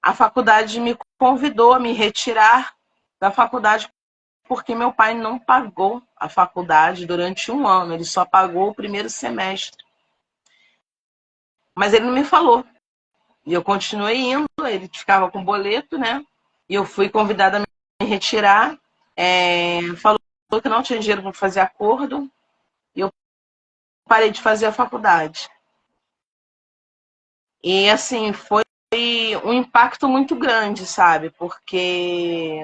A faculdade me convidou a me retirar da faculdade porque meu pai não pagou a faculdade durante um ano, ele só pagou o primeiro semestre. Mas ele não me falou. E eu continuei indo, ele ficava com boleto, né? E eu fui convidada a me retirar. Falou que não tinha dinheiro para fazer acordo. E eu parei de fazer a faculdade. E assim, foi um impacto muito grande, sabe? Porque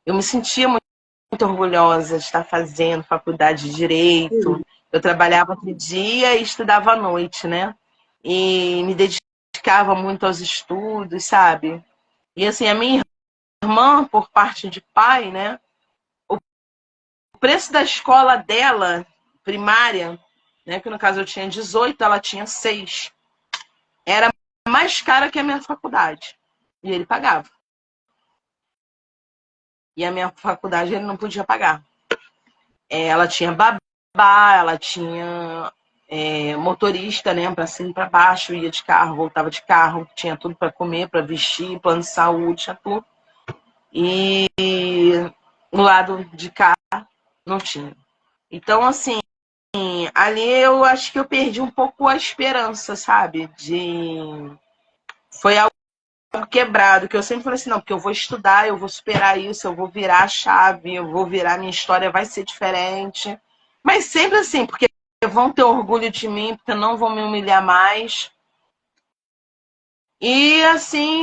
eu me sentia muito orgulhosa de estar fazendo faculdade de Direito. Eu trabalhava de dia e estudava à noite, né? E me dedicava muito aos estudos, sabe? E assim, a minha irmã, por parte de pai, né? O preço da escola dela, primária, né? Que no caso eu tinha 18, ela tinha 6. Era mais cara que a minha faculdade. E ele pagava. E a minha faculdade ele não podia pagar. Ela tinha babá, ela tinha motorista, né, para cima e para baixo, ia de carro, voltava de carro, tinha tudo para comer, para vestir, plano de saúde, tinha tudo. E o lado de cá não tinha. Então, assim, ali eu acho que eu perdi um pouco a esperança, sabe? Foi algo quebrado, que eu sempre falei assim, não, porque eu vou estudar, eu vou superar isso, eu vou virar a chave, eu vou virar, minha história vai ser diferente. Mas sempre assim, porque vão ter orgulho de mim, porque não vão me humilhar mais. E assim,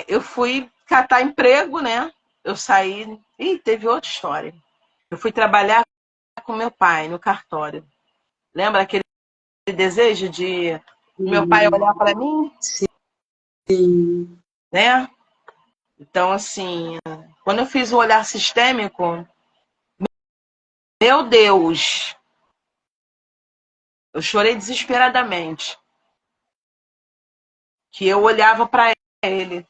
eu fui catar emprego, né? Eu saí. Ih, teve outra história. Eu fui trabalhar com meu pai no cartório. Lembra aquele desejo de meu pai olhar para mim, Sim. né? Então, assim, quando eu fiz o olhar sistêmico, meu Deus, eu chorei desesperadamente. Que eu olhava para ele.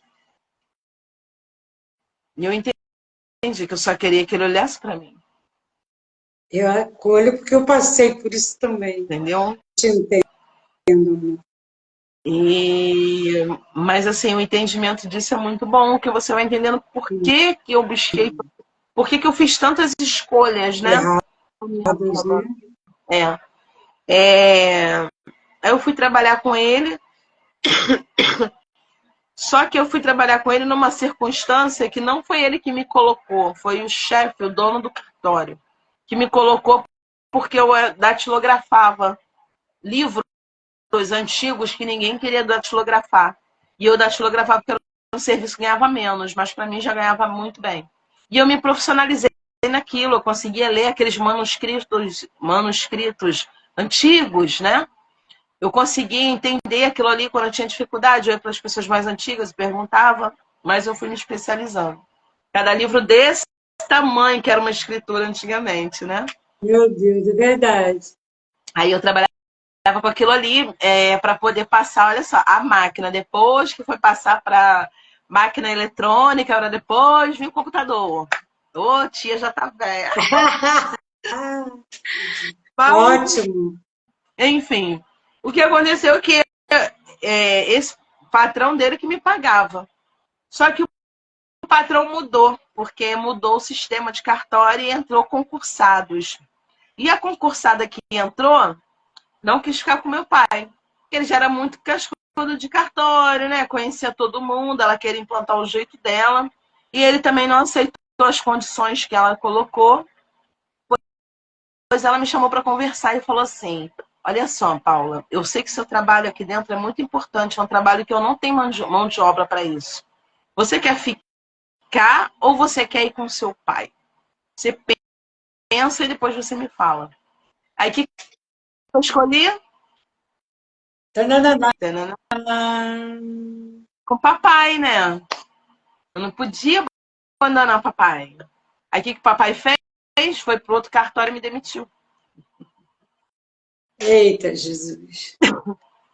E eu entendi que eu só queria que ele olhasse para mim. Eu acolho porque eu passei por isso também. Entendeu? Te entendo. Mas assim, o entendimento disso é muito bom, que você vai entendendo por que que eu busquei, por que que eu fiz tantas escolhas, né? Errados, né? Aí eu fui trabalhar com ele, só que eu fui trabalhar com ele numa circunstância que não foi ele que me colocou, foi o chefe, o dono do cartório, que me colocou porque eu datilografava livros antigos que ninguém queria datilografar. E eu datilografava porque era um serviço que ganhava menos, mas para mim já ganhava muito bem. E eu me profissionalizei naquilo, eu conseguia ler aqueles manuscritos antigos, né? Eu conseguia entender aquilo ali quando eu tinha dificuldade, eu ia para as pessoas mais antigas e perguntava, mas eu fui me especializando. Cada livro desse tamanho, que era uma escritura antigamente, né? Meu Deus, é verdade. Aí eu trabalhava com aquilo ali para poder passar, olha só, a máquina. Depois que foi passar para máquina eletrônica, era depois viu o computador. Ô, tia já tá velha. Ótimo. Enfim, o que aconteceu é que esse patrão dele que me pagava. Só que o patrão mudou, porque mudou o sistema de cartório e entrou concursados. E a concursada que entrou não quis ficar com meu pai, porque ele já era muito cascudo de cartório, né? Conhecia todo mundo, ela queria implantar o jeito dela. E ele também não aceitou as condições que ela colocou. Depois ela me chamou para conversar e falou assim: olha só, Paula, eu sei que seu trabalho aqui dentro é muito importante, é um trabalho que eu não tenho mão de obra para isso. Você quer ficar ou você quer ir com seu pai? Você pensa e depois você me fala. Aí o que eu escolhi? Com o papai, né? Eu não podia abandonar o papai. Aí o que o papai fez? Foi pro outro cartório e me demitiu. Eita, Jesus.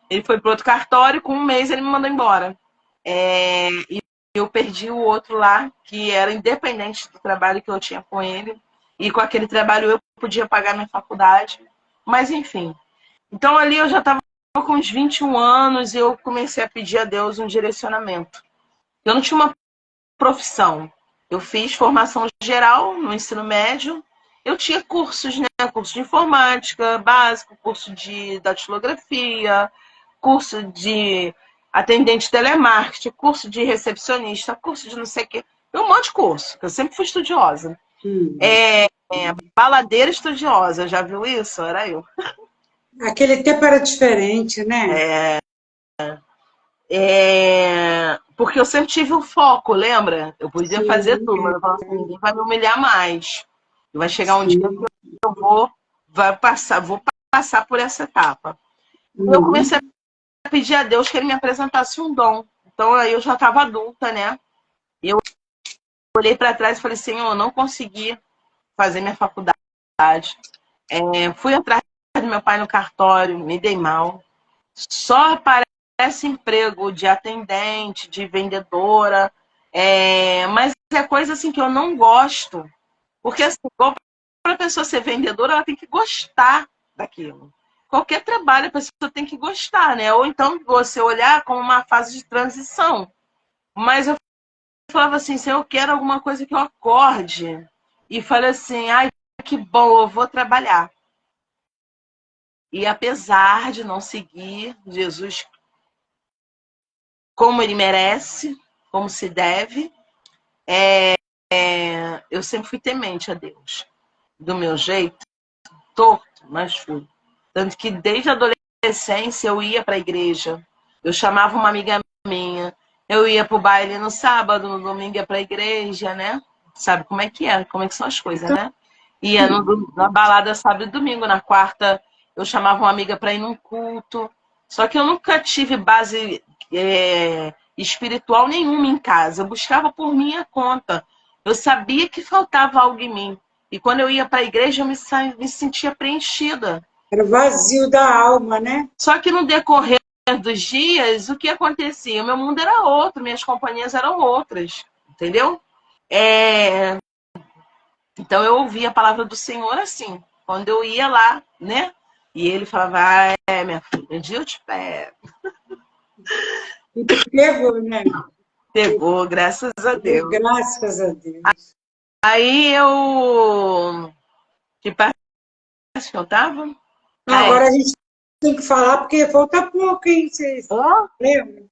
Ele foi pro outro cartório, com um mês ele me mandou embora. E eu perdi o outro lá, que era independente do trabalho que eu tinha com ele. E com aquele trabalho eu podia pagar minha faculdade. Mas enfim. Então ali eu já estava com uns 21 anos e eu comecei a pedir a Deus um direcionamento. Eu não tinha uma profissão. Eu fiz formação geral no ensino médio. Eu tinha cursos, né? Curso de informática básico, curso de datilografia, curso de atendente de telemarketing, curso de recepcionista, curso de não sei o quê. Um monte de curso, que eu sempre fui estudiosa. Baladeira estudiosa, já viu isso? Era eu. Aquele tempo era diferente, né? Porque eu sempre tive o foco, lembra? Eu podia fazer Sim, tudo, mas eu falava assim, ninguém vai me humilhar mais. Vai chegar um dia sim. que eu vou passar por essa etapa. Eu comecei a pedir a Deus que ele me apresentasse um dom. Então aí eu já estava adulta, né? Eu olhei para trás e falei, Senhor, eu não consegui fazer minha faculdade. Fui atrás do meu pai no cartório, me dei mal. Só aparece emprego de atendente, de vendedora, mas é coisa assim que eu não gosto. Porque assim, para a pessoa ser vendedora, ela tem que gostar daquilo. Qualquer trabalho a pessoa tem que gostar, né? Ou então você olhar como uma fase de transição. Mas eu falava assim, se eu quero alguma coisa que eu acorde e falei assim, ai, que bom, eu vou trabalhar. E apesar de não seguir Jesus como ele merece, como se deve, eu sempre fui temente a Deus. Do meu jeito, torto, mas fui. Tanto que desde a adolescência eu ia para a igreja. Eu chamava uma amiga minha. Eu ia para o baile no sábado, no domingo ia para a igreja, né? Sabe como é que é? Como é que são as coisas, né? Ia na balada sábado e domingo. Na quarta eu chamava uma amiga para ir num culto. Só que eu nunca tive base espiritual nenhuma em casa. Eu buscava por minha conta. Eu sabia que faltava algo em mim. E quando eu ia para a igreja, eu me sentia preenchida. Era o vazio da alma, né? Só que no decorrer dos dias, o que acontecia? O meu mundo era outro, minhas companhias eram outras, entendeu? É, então eu ouvia a palavra do Senhor assim, quando eu ia lá, né? E ele falava, minha filha, um dia eu te pego. E pegou, né? Pegou, graças a Pegou, Deus. graças a Deus. Aí eu... Que parte que eu tava? Ah, é. Agora a gente tem que falar, porque falta pouco, hein? Vocês Ó, lembram?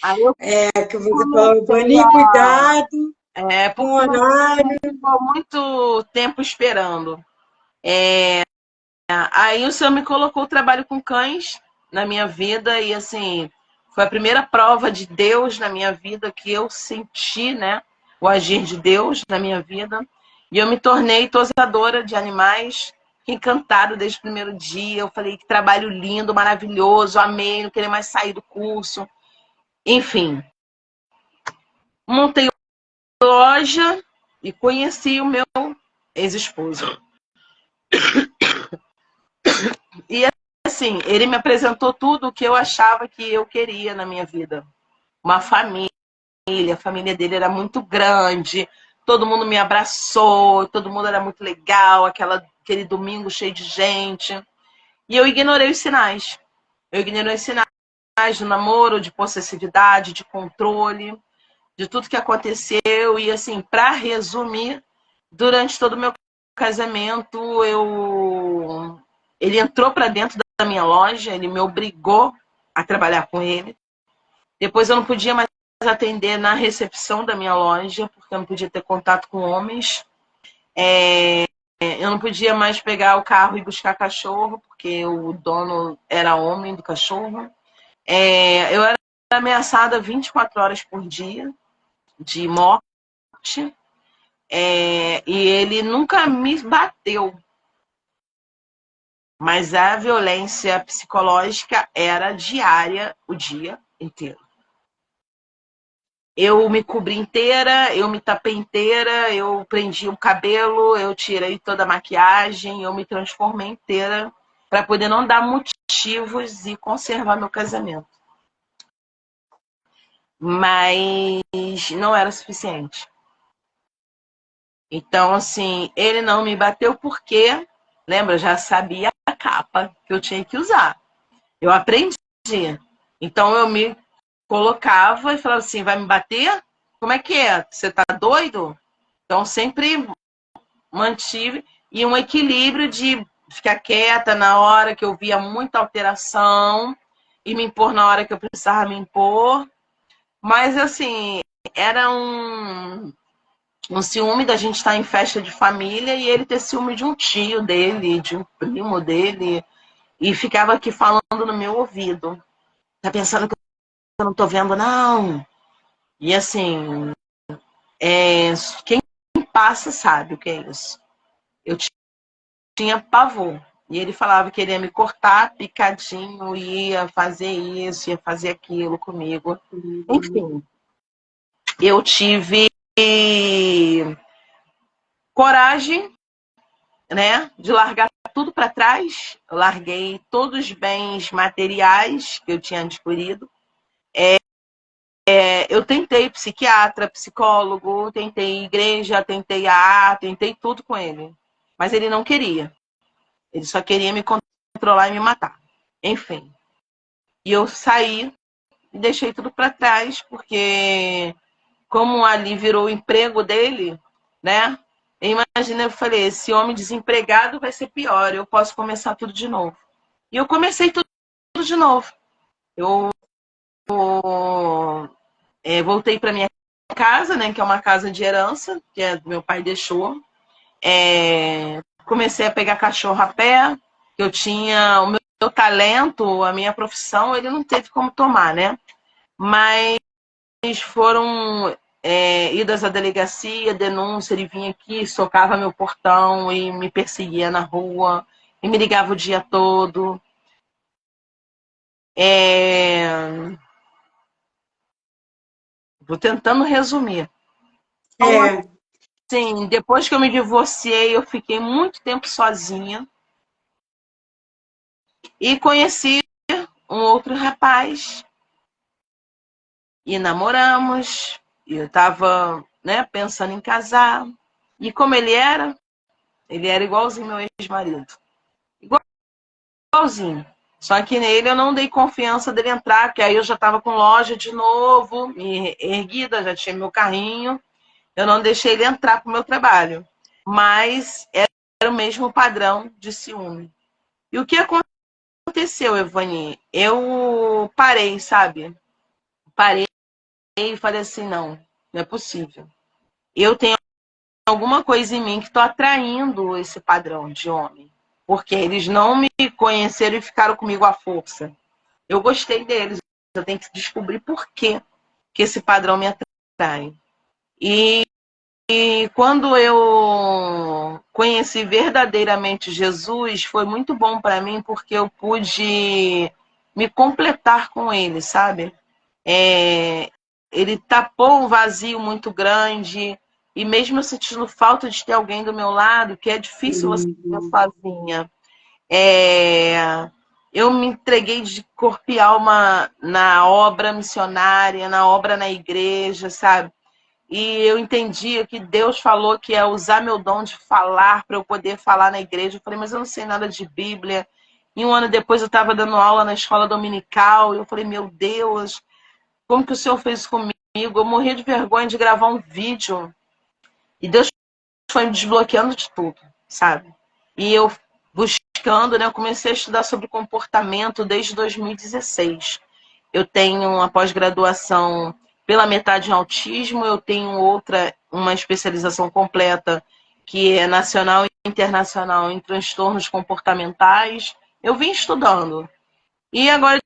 aí eu É que você falou, comecei Vani, a... cuidado com o porque meu filho horário. ficou muito tempo esperando. Aí o Senhor me colocou o trabalho com cães na minha vida e assim, foi a primeira prova de Deus na minha vida que eu senti, né, o agir de Deus na minha vida. E eu me tornei tosadora de animais, fiquei encantado desde o primeiro dia. Eu falei que trabalho lindo, maravilhoso, amei, não queria mais sair do curso. Enfim, montei loja e conheci o meu ex-esposo. E assim, ele me apresentou tudo o que eu achava que eu queria na minha vida. Uma família, a família dele era muito grande, todo mundo me abraçou, todo mundo era muito legal, aquele domingo cheio de gente. E eu ignorei os sinais. Eu ignorei os sinais de namoro, de possessividade, de controle, de tudo que aconteceu. E assim, para resumir, durante todo o meu casamento, ele entrou para dentro da minha loja, ele me obrigou a trabalhar com ele. Depois eu não podia mais atender na recepção da minha loja, porque eu não podia ter contato com homens. Eu não podia mais pegar o carro e buscar cachorro, porque o dono era homem do cachorro. Eu era ameaçada 24 horas por dia de morte. E ele nunca me bateu, mas a violência psicológica era diária, o dia inteiro. Eu me cobri inteira, eu me tapei inteira, eu prendi o cabelo, eu tirei toda a maquiagem, eu me transformei inteira para poder não dar motivos e conservar meu casamento. Mas não era suficiente. Então, assim, ele não me bateu porque, lembra, eu já sabia a capa que eu tinha que usar. Eu aprendi. Então, eu me colocava e falava assim, vai me bater? Como é que é? Você tá doido? Então, sempre mantive e um equilíbrio de ficar quieta na hora que eu via muita alteração e me impor na hora que eu precisava me impor. Mas, assim, era um ciúme da gente estar em festa de família e ele ter ciúme de um tio dele, de um primo dele, e ficava aqui falando no meu ouvido. Tá pensando que eu não tô vendo, não? E assim, quem passa sabe o que é isso. Eu tinha pavor. E ele falava que ele ia me cortar picadinho, ia fazer isso, ia fazer aquilo comigo. Enfim, eu tive coragem, né, de largar tudo para trás. Eu larguei todos os bens materiais que eu tinha adquirido. Eu tentei psiquiatra, psicólogo, tentei igreja, tentei tentei tudo com ele. Mas ele não queria. Ele só queria me controlar e me matar. Enfim. E eu saí e deixei tudo para trás, porque como ali virou o emprego dele, né? Imagina, eu falei, esse homem desempregado vai ser pior, eu posso começar tudo de novo. E eu comecei tudo de novo. Eu voltei para minha casa, né, que é uma casa de herança, que meu pai deixou. Comecei a pegar cachorro a pé, eu tinha o meu talento, a minha profissão, ele não teve como tomar, né? Mas foram idas à delegacia, denúncia, ele vinha aqui, socava meu portão e me perseguia na rua, e me ligava o dia todo. Vou tentando resumir. Então, É, assim, depois que eu me divorciei, eu fiquei muito tempo sozinha e conheci um outro rapaz e namoramos. E eu estava né, pensando em casar. E como ele era igualzinho meu ex-marido. Igualzinho. Só que nele eu não dei confiança dele entrar, porque aí eu já estava com loja de novo, me erguida, já tinha meu carrinho. Eu não deixei ele entrar para o meu trabalho. Mas era o mesmo padrão de ciúme. E o que aconteceu, Evani? Eu parei, sabe? Parei e falei assim, não é possível. Eu tenho alguma coisa em mim que estou atraindo esse padrão de homem. Porque eles não me conheceram e ficaram comigo à força. Eu gostei deles. Eu tenho que descobrir por que esse padrão me atrai. E quando eu conheci verdadeiramente Jesus, foi muito bom para mim, porque eu pude me completar com ele, sabe? Ele tapou um vazio muito grande, e mesmo eu sentindo falta de ter alguém do meu lado, que é difícil você viver sozinha, eu me entreguei de corpo e alma na obra missionária, na obra na igreja, sabe? E eu entendi que Deus falou que é usar meu dom de falar para eu poder falar na igreja. Eu falei, mas eu não sei nada de Bíblia. E um ano depois eu estava dando aula na escola dominical. E eu falei, meu Deus, como que o Senhor fez isso comigo? Eu morri de vergonha de gravar um vídeo. E Deus foi me desbloqueando de tudo, sabe? E eu buscando, né? Eu comecei a estudar sobre comportamento desde 2016. Eu tenho uma pós-graduação pela metade em autismo, eu tenho outra, uma especialização completa, que é nacional e internacional em transtornos comportamentais. Eu vim estudando. E agora,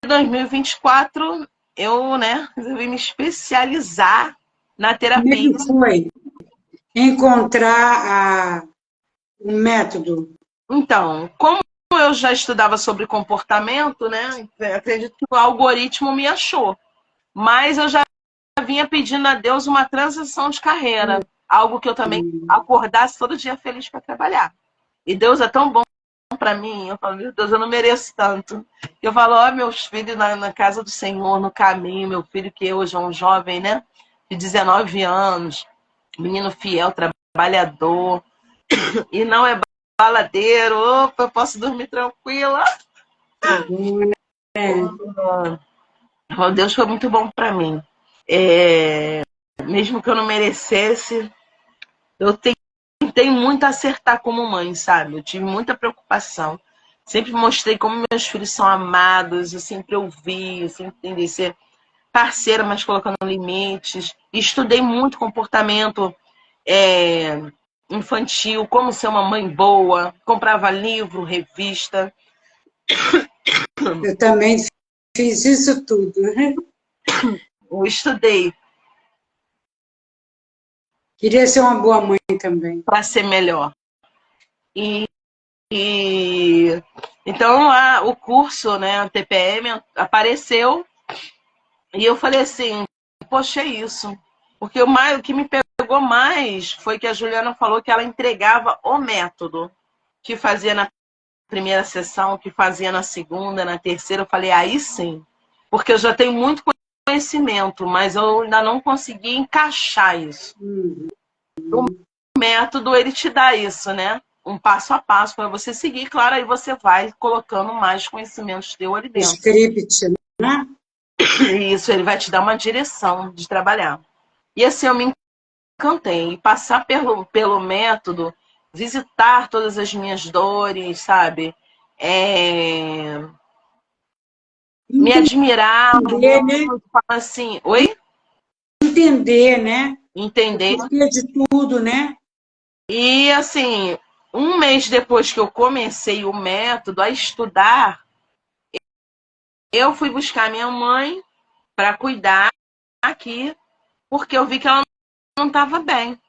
em 2024, eu, né, resolvi me especializar na Como é terapia. que foi encontrar o método? Então, como eu já estudava sobre comportamento, né, acredito que o algoritmo me achou. Mas eu já vinha pedindo a Deus uma transição de carreira, algo que eu também acordasse todo dia feliz para trabalhar. E Deus é tão bom para mim, eu falo, meu Deus, eu não mereço tanto. Eu falo, ó, meus filhos na casa do Senhor, no caminho, meu filho que hoje é um jovem, né, de 19 anos, menino fiel, trabalhador, e não é baladeiro, opa, eu posso dormir tranquila. É, Deus foi muito bom para mim. Mesmo que eu não merecesse, eu tentei muito acertar como mãe, sabe? Eu tive muita preocupação. Sempre mostrei como meus filhos são amados, eu sempre ouvi, eu sempre tentei ser parceira, mas colocando limites. Estudei muito comportamento infantil, como ser uma mãe boa, comprava livro, revista. eu também fiz isso tudo. Eu estudei Queria ser uma boa mãe também. para ser melhor. E então o curso, né, o TPM, apareceu e eu falei assim, poxa, é isso. Porque o que me pegou mais foi que a Juliana falou que ela entregava o método que fazia na primeira sessão, que fazia na segunda, na terceira. Eu falei, aí sim. Porque eu já tenho muito conhecimento, mas eu ainda não consegui encaixar isso. O método, ele te dá isso, né? Um passo a passo para você seguir. Claro, aí você vai colocando mais conhecimentos teu ali dentro. Script, né? Isso, ele vai te dar uma direção de trabalhar. E assim, eu me encantei. E passar pelo método, visitar todas as minhas dores, sabe? Me admirar Entender, né? muito, falar assim, oi? Entender, né? Entender. O porquê de tudo, né? E assim, um mês depois que eu comecei o método a estudar, eu fui buscar minha mãe para cuidar aqui, porque eu vi que ela não estava bem.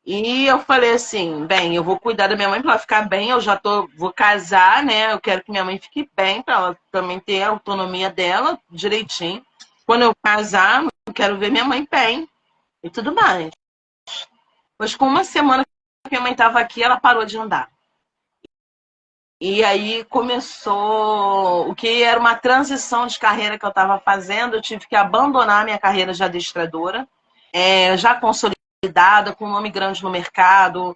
E eu falei assim, bem, eu vou cuidar da minha mãe para ela ficar bem, eu já vou casar, né? Eu quero que minha mãe fique bem, para ela também ter a autonomia dela direitinho. Quando eu casar, eu quero ver minha mãe bem e tudo mais. Pois com uma semana que minha mãe estava aqui, ela parou de andar. E aí começou o que era uma transição de carreira que eu estava fazendo. Eu tive que abandonar minha carreira de adestradora, já consolidada, com um nome grande no mercado.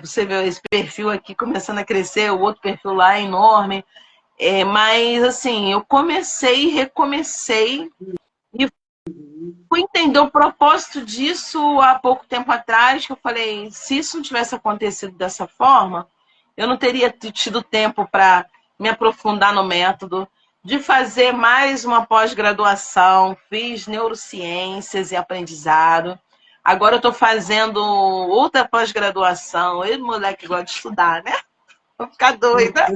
Você vê esse perfil aqui começando a crescer, o outro perfil lá é enorme. Mas, assim, eu comecei e recomecei e fui entender o propósito disso há pouco tempo atrás, que eu falei, se isso não tivesse acontecido dessa forma, eu não teria tido tempo para me aprofundar no método, de fazer mais uma pós-graduação, fiz neurociências e aprendizado. Agora eu estou fazendo outra pós-graduação. Ele, moleque, gosta de estudar, né? Vou ficar doida.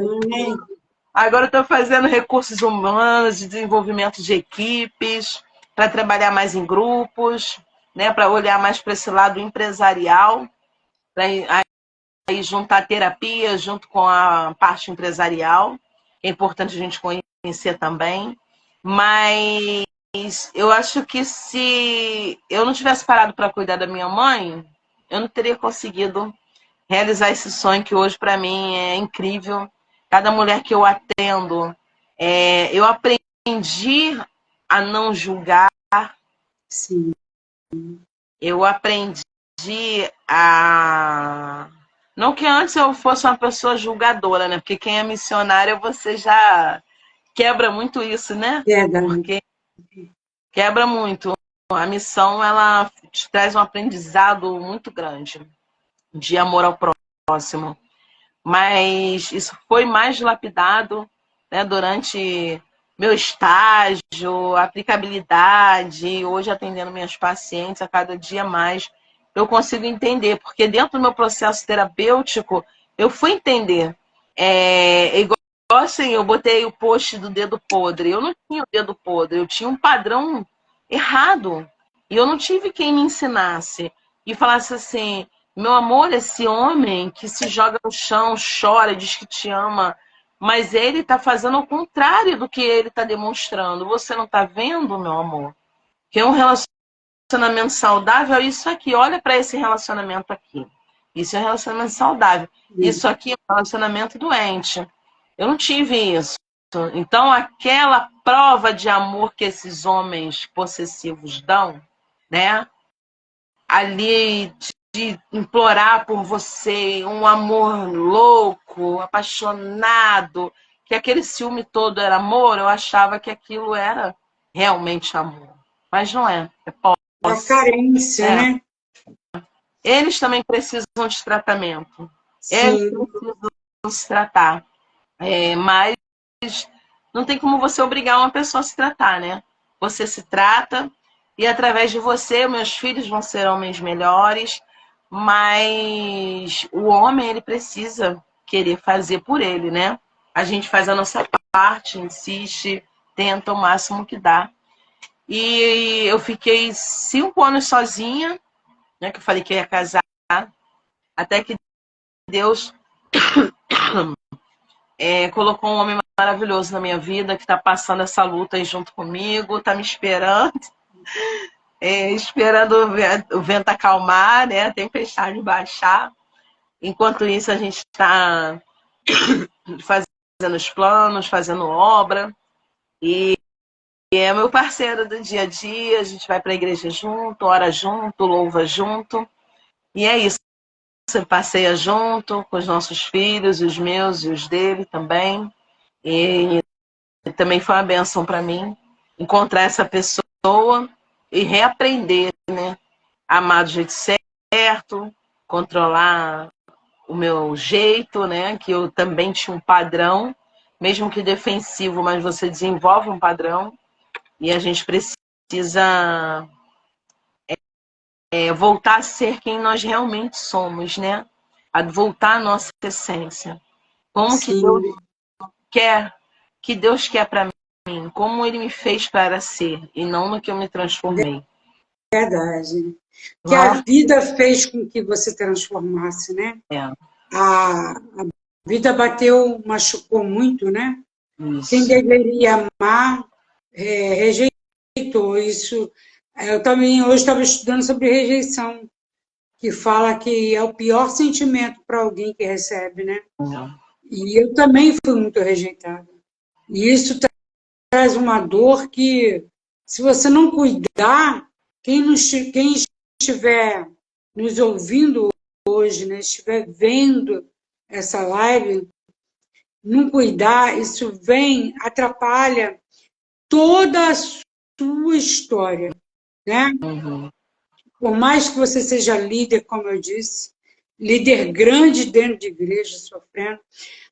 Agora eu estou fazendo recursos humanos, desenvolvimento de equipes, para trabalhar mais em grupos, né? Para olhar mais para esse lado empresarial, para aí juntar terapia junto com a parte empresarial. É importante a gente conhecer também. Mas eu acho que se eu não tivesse parado para cuidar da minha mãe, eu não teria conseguido realizar esse sonho que hoje para mim é incrível. Cada mulher que eu atendo, eu aprendi a não julgar. Sim. Eu aprendi a... Não que antes eu fosse uma pessoa julgadora, né? Porque quem é missionária, você já quebra muito isso, né? Porque quebra muito. A missão, ela te traz um aprendizado muito grande de amor ao próximo. Mas isso foi mais lapidado, né, durante meu estágio, aplicabilidade, hoje atendendo minhas pacientes a cada dia mais, eu consigo entender, porque dentro do meu processo terapêutico, eu fui entender. Igual assim, eu botei o post do dedo podre, eu não tinha o dedo podre, eu tinha um padrão errado, e eu não tive quem me ensinasse, e falasse assim, meu amor, esse homem que se joga no chão, chora, diz que te ama, mas ele está fazendo o contrário do que ele está demonstrando. Você não está vendo, meu amor? Que é um relacionamento saudável é isso aqui. Olha para esse relacionamento aqui. Isso é um relacionamento saudável. Isso aqui é um relacionamento doente. Eu não tive isso. Então, aquela prova de amor que esses homens possessivos dão, né? Ali de implorar por você, um amor louco, apaixonado, que aquele ciúme todo era amor, eu achava que aquilo era realmente amor. Mas não é. É A carência, né? Eles também precisam de tratamento. Eles Sim. precisam se tratar. Mas não tem como você obrigar uma pessoa a se tratar, né? Você se trata e através de você, meus filhos vão ser homens melhores, mas o homem, ele precisa querer fazer por ele, né? A gente faz a nossa parte, insiste, tenta o máximo que dá. E eu fiquei 5 anos sozinha, né? Que eu falei que ia casar, até que Deus colocou um homem maravilhoso na minha vida, que está passando essa luta aí junto comigo, está me esperando, esperando o vento acalmar, né? A tempestade baixar. Enquanto isso, a gente está fazendo os planos, fazendo obra. E é meu parceiro do dia a dia, a gente vai para a igreja junto, ora junto, louva junto. E é isso. Você passeia junto com os nossos filhos, os meus e os dele também. E também foi uma bênção para mim encontrar essa pessoa e reaprender, né? Amar do jeito certo, controlar o meu jeito, né? Que eu também tinha um padrão, mesmo que defensivo, mas você desenvolve um padrão e a gente precisa voltar a ser quem nós realmente somos, né? A voltar à nossa essência. Como que Deus quer para mim, como Ele me fez para ser e não no que eu me transformei. Verdade. Que a vida fez com que você transformasse, né? A vida bateu, machucou muito, né? Isso. Quem deveria amar rejeitou isso. Eu também hoje estava estudando sobre rejeição, que fala que é o pior sentimento para alguém que recebe, né? E eu também fui muito rejeitada. E isso traz uma dor que, se você não cuidar, quem estiver nos ouvindo hoje, né, estiver vendo essa live, não cuidar, isso vem, atrapalha toda a sua história, né? Uhum. Por mais que você seja líder, como eu disse, líder grande dentro de igreja, sofrendo,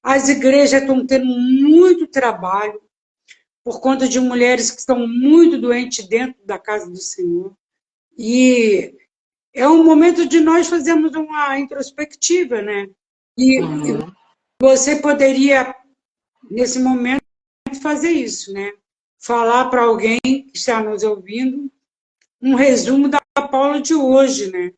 as igrejas estão tendo muito trabalho por conta de mulheres que estão muito doentes dentro da casa do Senhor. E é um momento de nós fazermos uma introspectiva, né? E Uhum. você poderia, nesse momento, fazer isso, né? Falar para alguém que está nos ouvindo um resumo da Paula de hoje, né?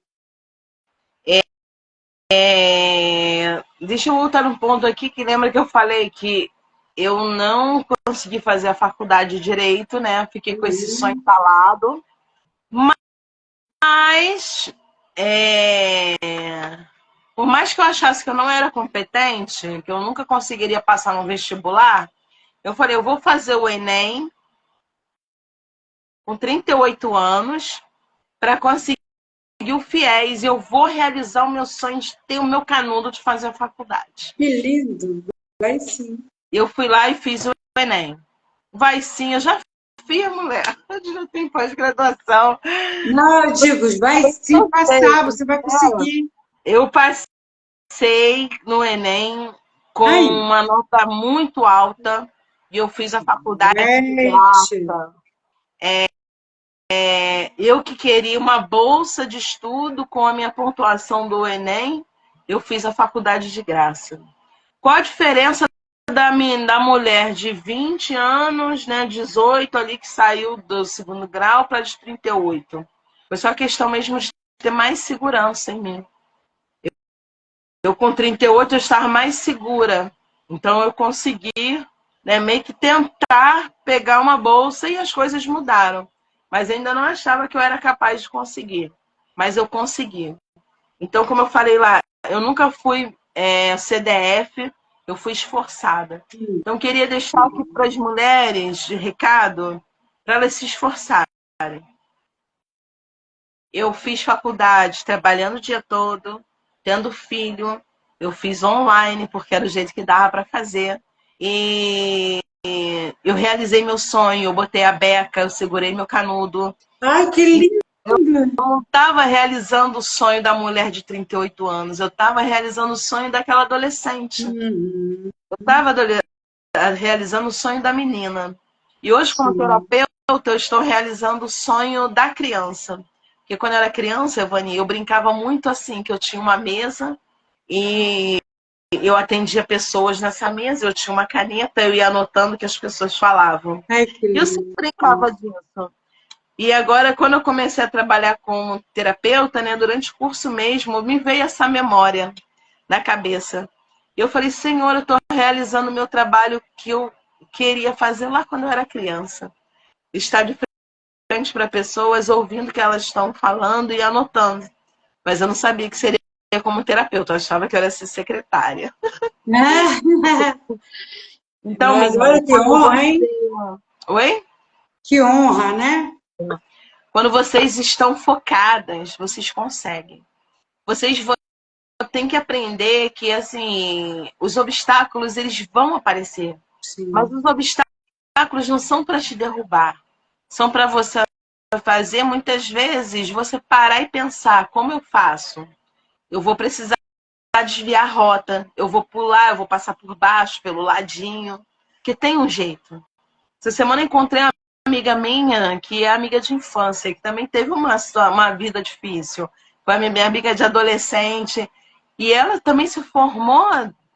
Deixa eu voltar um ponto aqui que lembra que eu falei que eu não consegui fazer a faculdade de Direito, né? Fiquei com esse sonho instalado. Mas, por mais que eu achasse que eu não era competente, que eu nunca conseguiria passar no vestibular, eu falei, eu vou fazer o Enem com 38 anos para conseguir o FIES e eu vou realizar o meu sonho de ter o meu canudo de fazer a faculdade. Que lindo! Vai sim. Eu fui lá e fiz o Enem. Vai sim, eu já fiz, mulher. Eu já tenho pós-graduação. Não, eu digo, vai sim passar, você vai conseguir. Eu passei no Enem com Ai, uma nota muito alta e eu fiz a faculdade de gente, graça. Eu que queria uma bolsa de estudo com a minha pontuação do Enem, eu fiz a faculdade de graça. Qual a diferença da mulher de 20 anos, né, 18 ali que saiu do segundo grau para de 38? Foi só questão mesmo de ter mais segurança em mim. Eu com 38 eu estava mais segura. Então eu consegui, né, meio que tentar pegar uma bolsa e as coisas mudaram. Mas ainda não achava que eu era capaz de conseguir. Mas eu consegui. Então, como eu falei lá, eu nunca fui CDF, eu fui esforçada. Então, queria deixar aqui para as mulheres de recado, para elas se esforçarem. Eu fiz faculdade trabalhando o dia todo, tendo filho, eu fiz online, porque era o jeito que dava para fazer. E eu realizei meu sonho, eu botei a beca, eu segurei meu canudo. ai, que lindo! Eu não estava realizando o sonho da mulher de 38 anos, eu estava realizando o sonho daquela adolescente. Uhum, Eu estava realizando o sonho da menina. E hoje, como sim. terapeuta, eu estou realizando o sonho da criança. Porque quando eu era criança, Evani, eu brincava muito assim, que eu tinha uma mesa e eu atendia pessoas nessa mesa, eu tinha uma caneta, eu ia anotando o que as pessoas falavam. Ai, que E eu sempre lindo! brincava disso. E agora, quando eu comecei a trabalhar como terapeuta, né, durante o curso mesmo, me veio essa memória na cabeça. E eu falei, Senhor, eu estou realizando o meu trabalho que eu queria fazer lá quando eu era criança. Estar de frente para pessoas, ouvindo o que elas estão falando e anotando. Mas eu não sabia que seria como terapeuta, eu achava que eu era ser secretária. Então, Mas menina, olha que honra, hein? Oi? Que honra, né? Quando vocês estão focadas, vocês conseguem. Vocês têm que aprender que, assim, os obstáculos, eles vão aparecer. Mas Sim. os obstáculos não são para te derrubar. São para você fazer, muitas vezes, você parar e pensar, como eu faço? Eu vou precisar desviar a rota, eu vou pular, eu vou passar por baixo, pelo ladinho, que tem um jeito. Essa semana eu encontrei uma amiga minha, que é amiga de infância, que também teve uma vida difícil. Foi a minha amiga de adolescente. E ela também se formou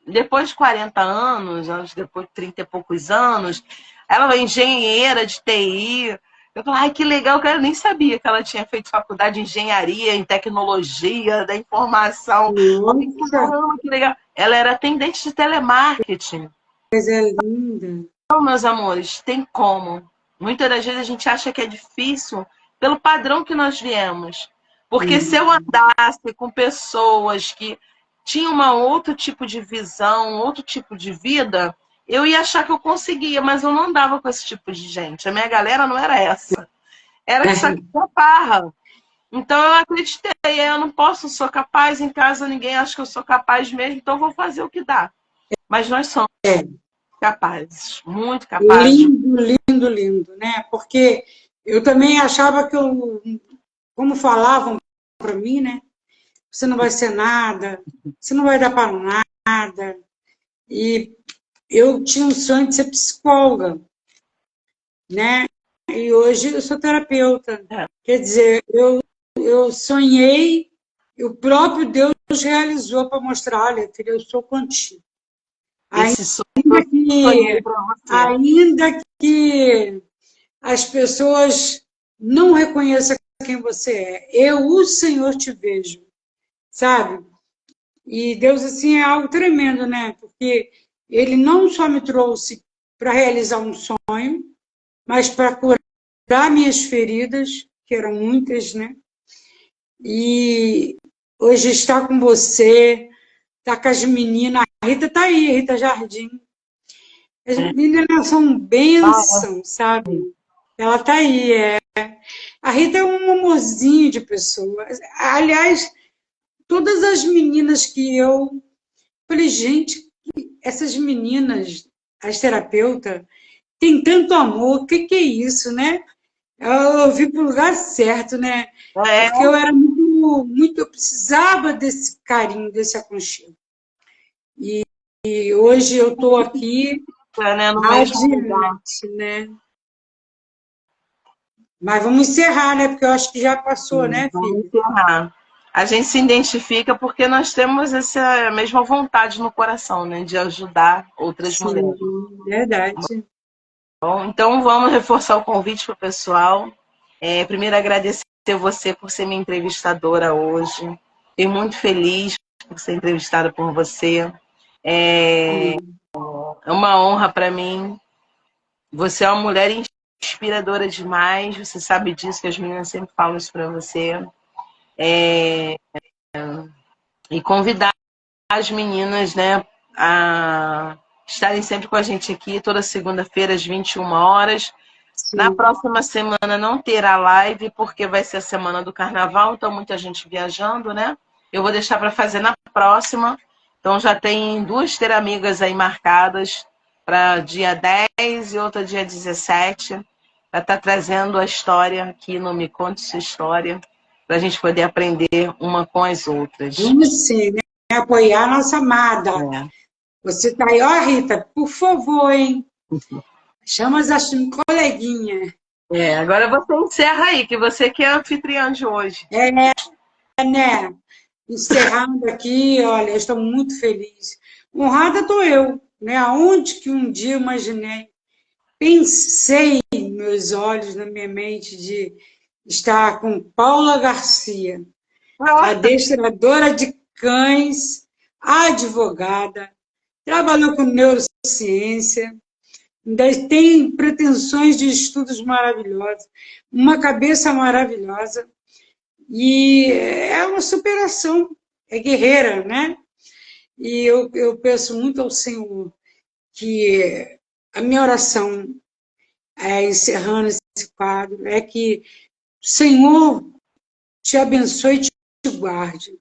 depois de 40 anos, depois de 30 e poucos anos. Ela é engenheira de TI. Eu falei, ai, que legal, que eu nem sabia que ela tinha feito faculdade de engenharia, em tecnologia, da informação. Falei, Nossa, caramba, que legal. Ela era atendente de telemarketing. coisa linda. Então, meus amores, tem como. Muitas das vezes a gente acha que é difícil pelo padrão que nós viemos. Porque se eu Uhum. andasse com pessoas que tinha um outro tipo de visão, outro tipo de vida, eu ia achar que eu conseguia, mas eu não andava com esse tipo de gente. A minha galera não era essa. Era que sacava farra. Então eu acreditei, eu não posso, sou capaz, em casa ninguém acha que eu sou capaz mesmo, então eu vou fazer o que dá. Mas nós somos capazes, muito capazes. Lindo, lindo, lindo, né? Porque eu também achava que como falavam para mim, né? Você não vai ser nada, você não vai dar para nada. E eu tinha um sonho de ser psicóloga, né? E hoje eu sou terapeuta. Quer dizer, eu sonhei e o próprio Deus realizou para mostrar, olha, filha, eu sou contigo. Ainda que as pessoas não reconheçam quem você é, eu, o Senhor, te vejo, sabe? E Deus, assim, é algo tremendo, né? Porque Ele não só me trouxe para realizar um sonho, mas para curar minhas feridas, que eram muitas, né? E hoje está com você, está com as meninas. A Rita está aí, a Rita Jardim. As meninas são bênção, sabe? Ela está aí. A Rita é um amorzinho de pessoa. Aliás, todas as meninas que eu falei, gente, essas meninas, as terapeutas, têm tanto amor, o que é isso, né? Eu vim para o lugar certo, né? Porque eu era muito, eu precisava desse carinho, desse aconchego. E hoje eu estou aqui adiante, né? Mas vamos encerrar, né? Porque eu acho que já passou, né, filha? Vamos encerrar. A gente se identifica porque nós temos essa mesma vontade no coração, né? De ajudar outras mulheres. Verdade. Bom, então vamos reforçar o convite para o pessoal. Primeiro agradecer a você por ser minha entrevistadora hoje. Fiquei muito feliz por ser entrevistada por você. É uma honra para mim. Você é uma mulher inspiradora demais. Você sabe disso, que as meninas sempre falam isso para você. E convidar as meninas, né, a estarem sempre com a gente aqui, toda segunda-feira, às 21 horas. Sim. Na próxima semana não terá live, porque vai ser a semana do carnaval, então muita gente viajando, né? Eu vou deixar para fazer na próxima. Então já tem 2 teramigas aí marcadas para dia 10 e outra dia 17, para estar trazendo a história aqui no Me Conte Sua História, para a gente poder aprender uma com as outras. Vamos sim, né? Apoiar a nossa amada. Você está aí, ó, Rita, por favor, hein? Chama as coleguinhas. Agora você encerra aí, que você que é a anfitriã de hoje. Né? Encerrando aqui, olha, eu estou muito feliz. Honrada estou eu, né? Aonde que um dia eu imaginei, pensei em meus olhos, na minha mente, de estar com Paula Garcia, adestradora de cães, advogada, trabalhou com neurociência, tem pretensões de estudos maravilhosos, uma cabeça maravilhosa, e é uma superação, é guerreira, né? E eu peço muito ao Senhor que a minha oração, encerrando esse quadro, é que o Senhor te abençoe e te guarde.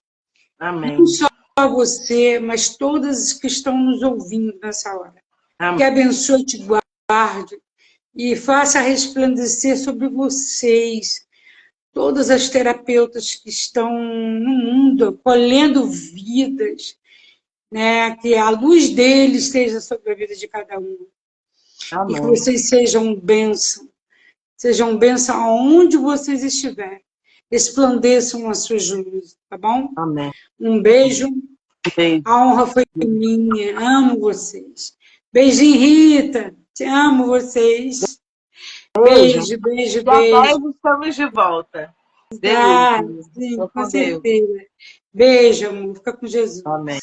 Amém. Não só você, mas todas que estão nos ouvindo nessa hora. Amém. Que abençoe e te guarde e faça resplandecer sobre vocês todas as terapeutas que estão no mundo, colhendo vidas, né? Que a luz deles esteja sobre a vida de cada um. Amém. E que vocês sejam bênção aonde vocês estiverem. Resplandeçam as suas luzes, tá bom? Amém. Um beijo. A honra foi minha. Amo vocês. Beijinho, Rita. Te amo vocês. Beijo, beijo, beijo. Estamos de volta. Sim, com certeza. Beijo, amor. Fica com Jesus. Amém.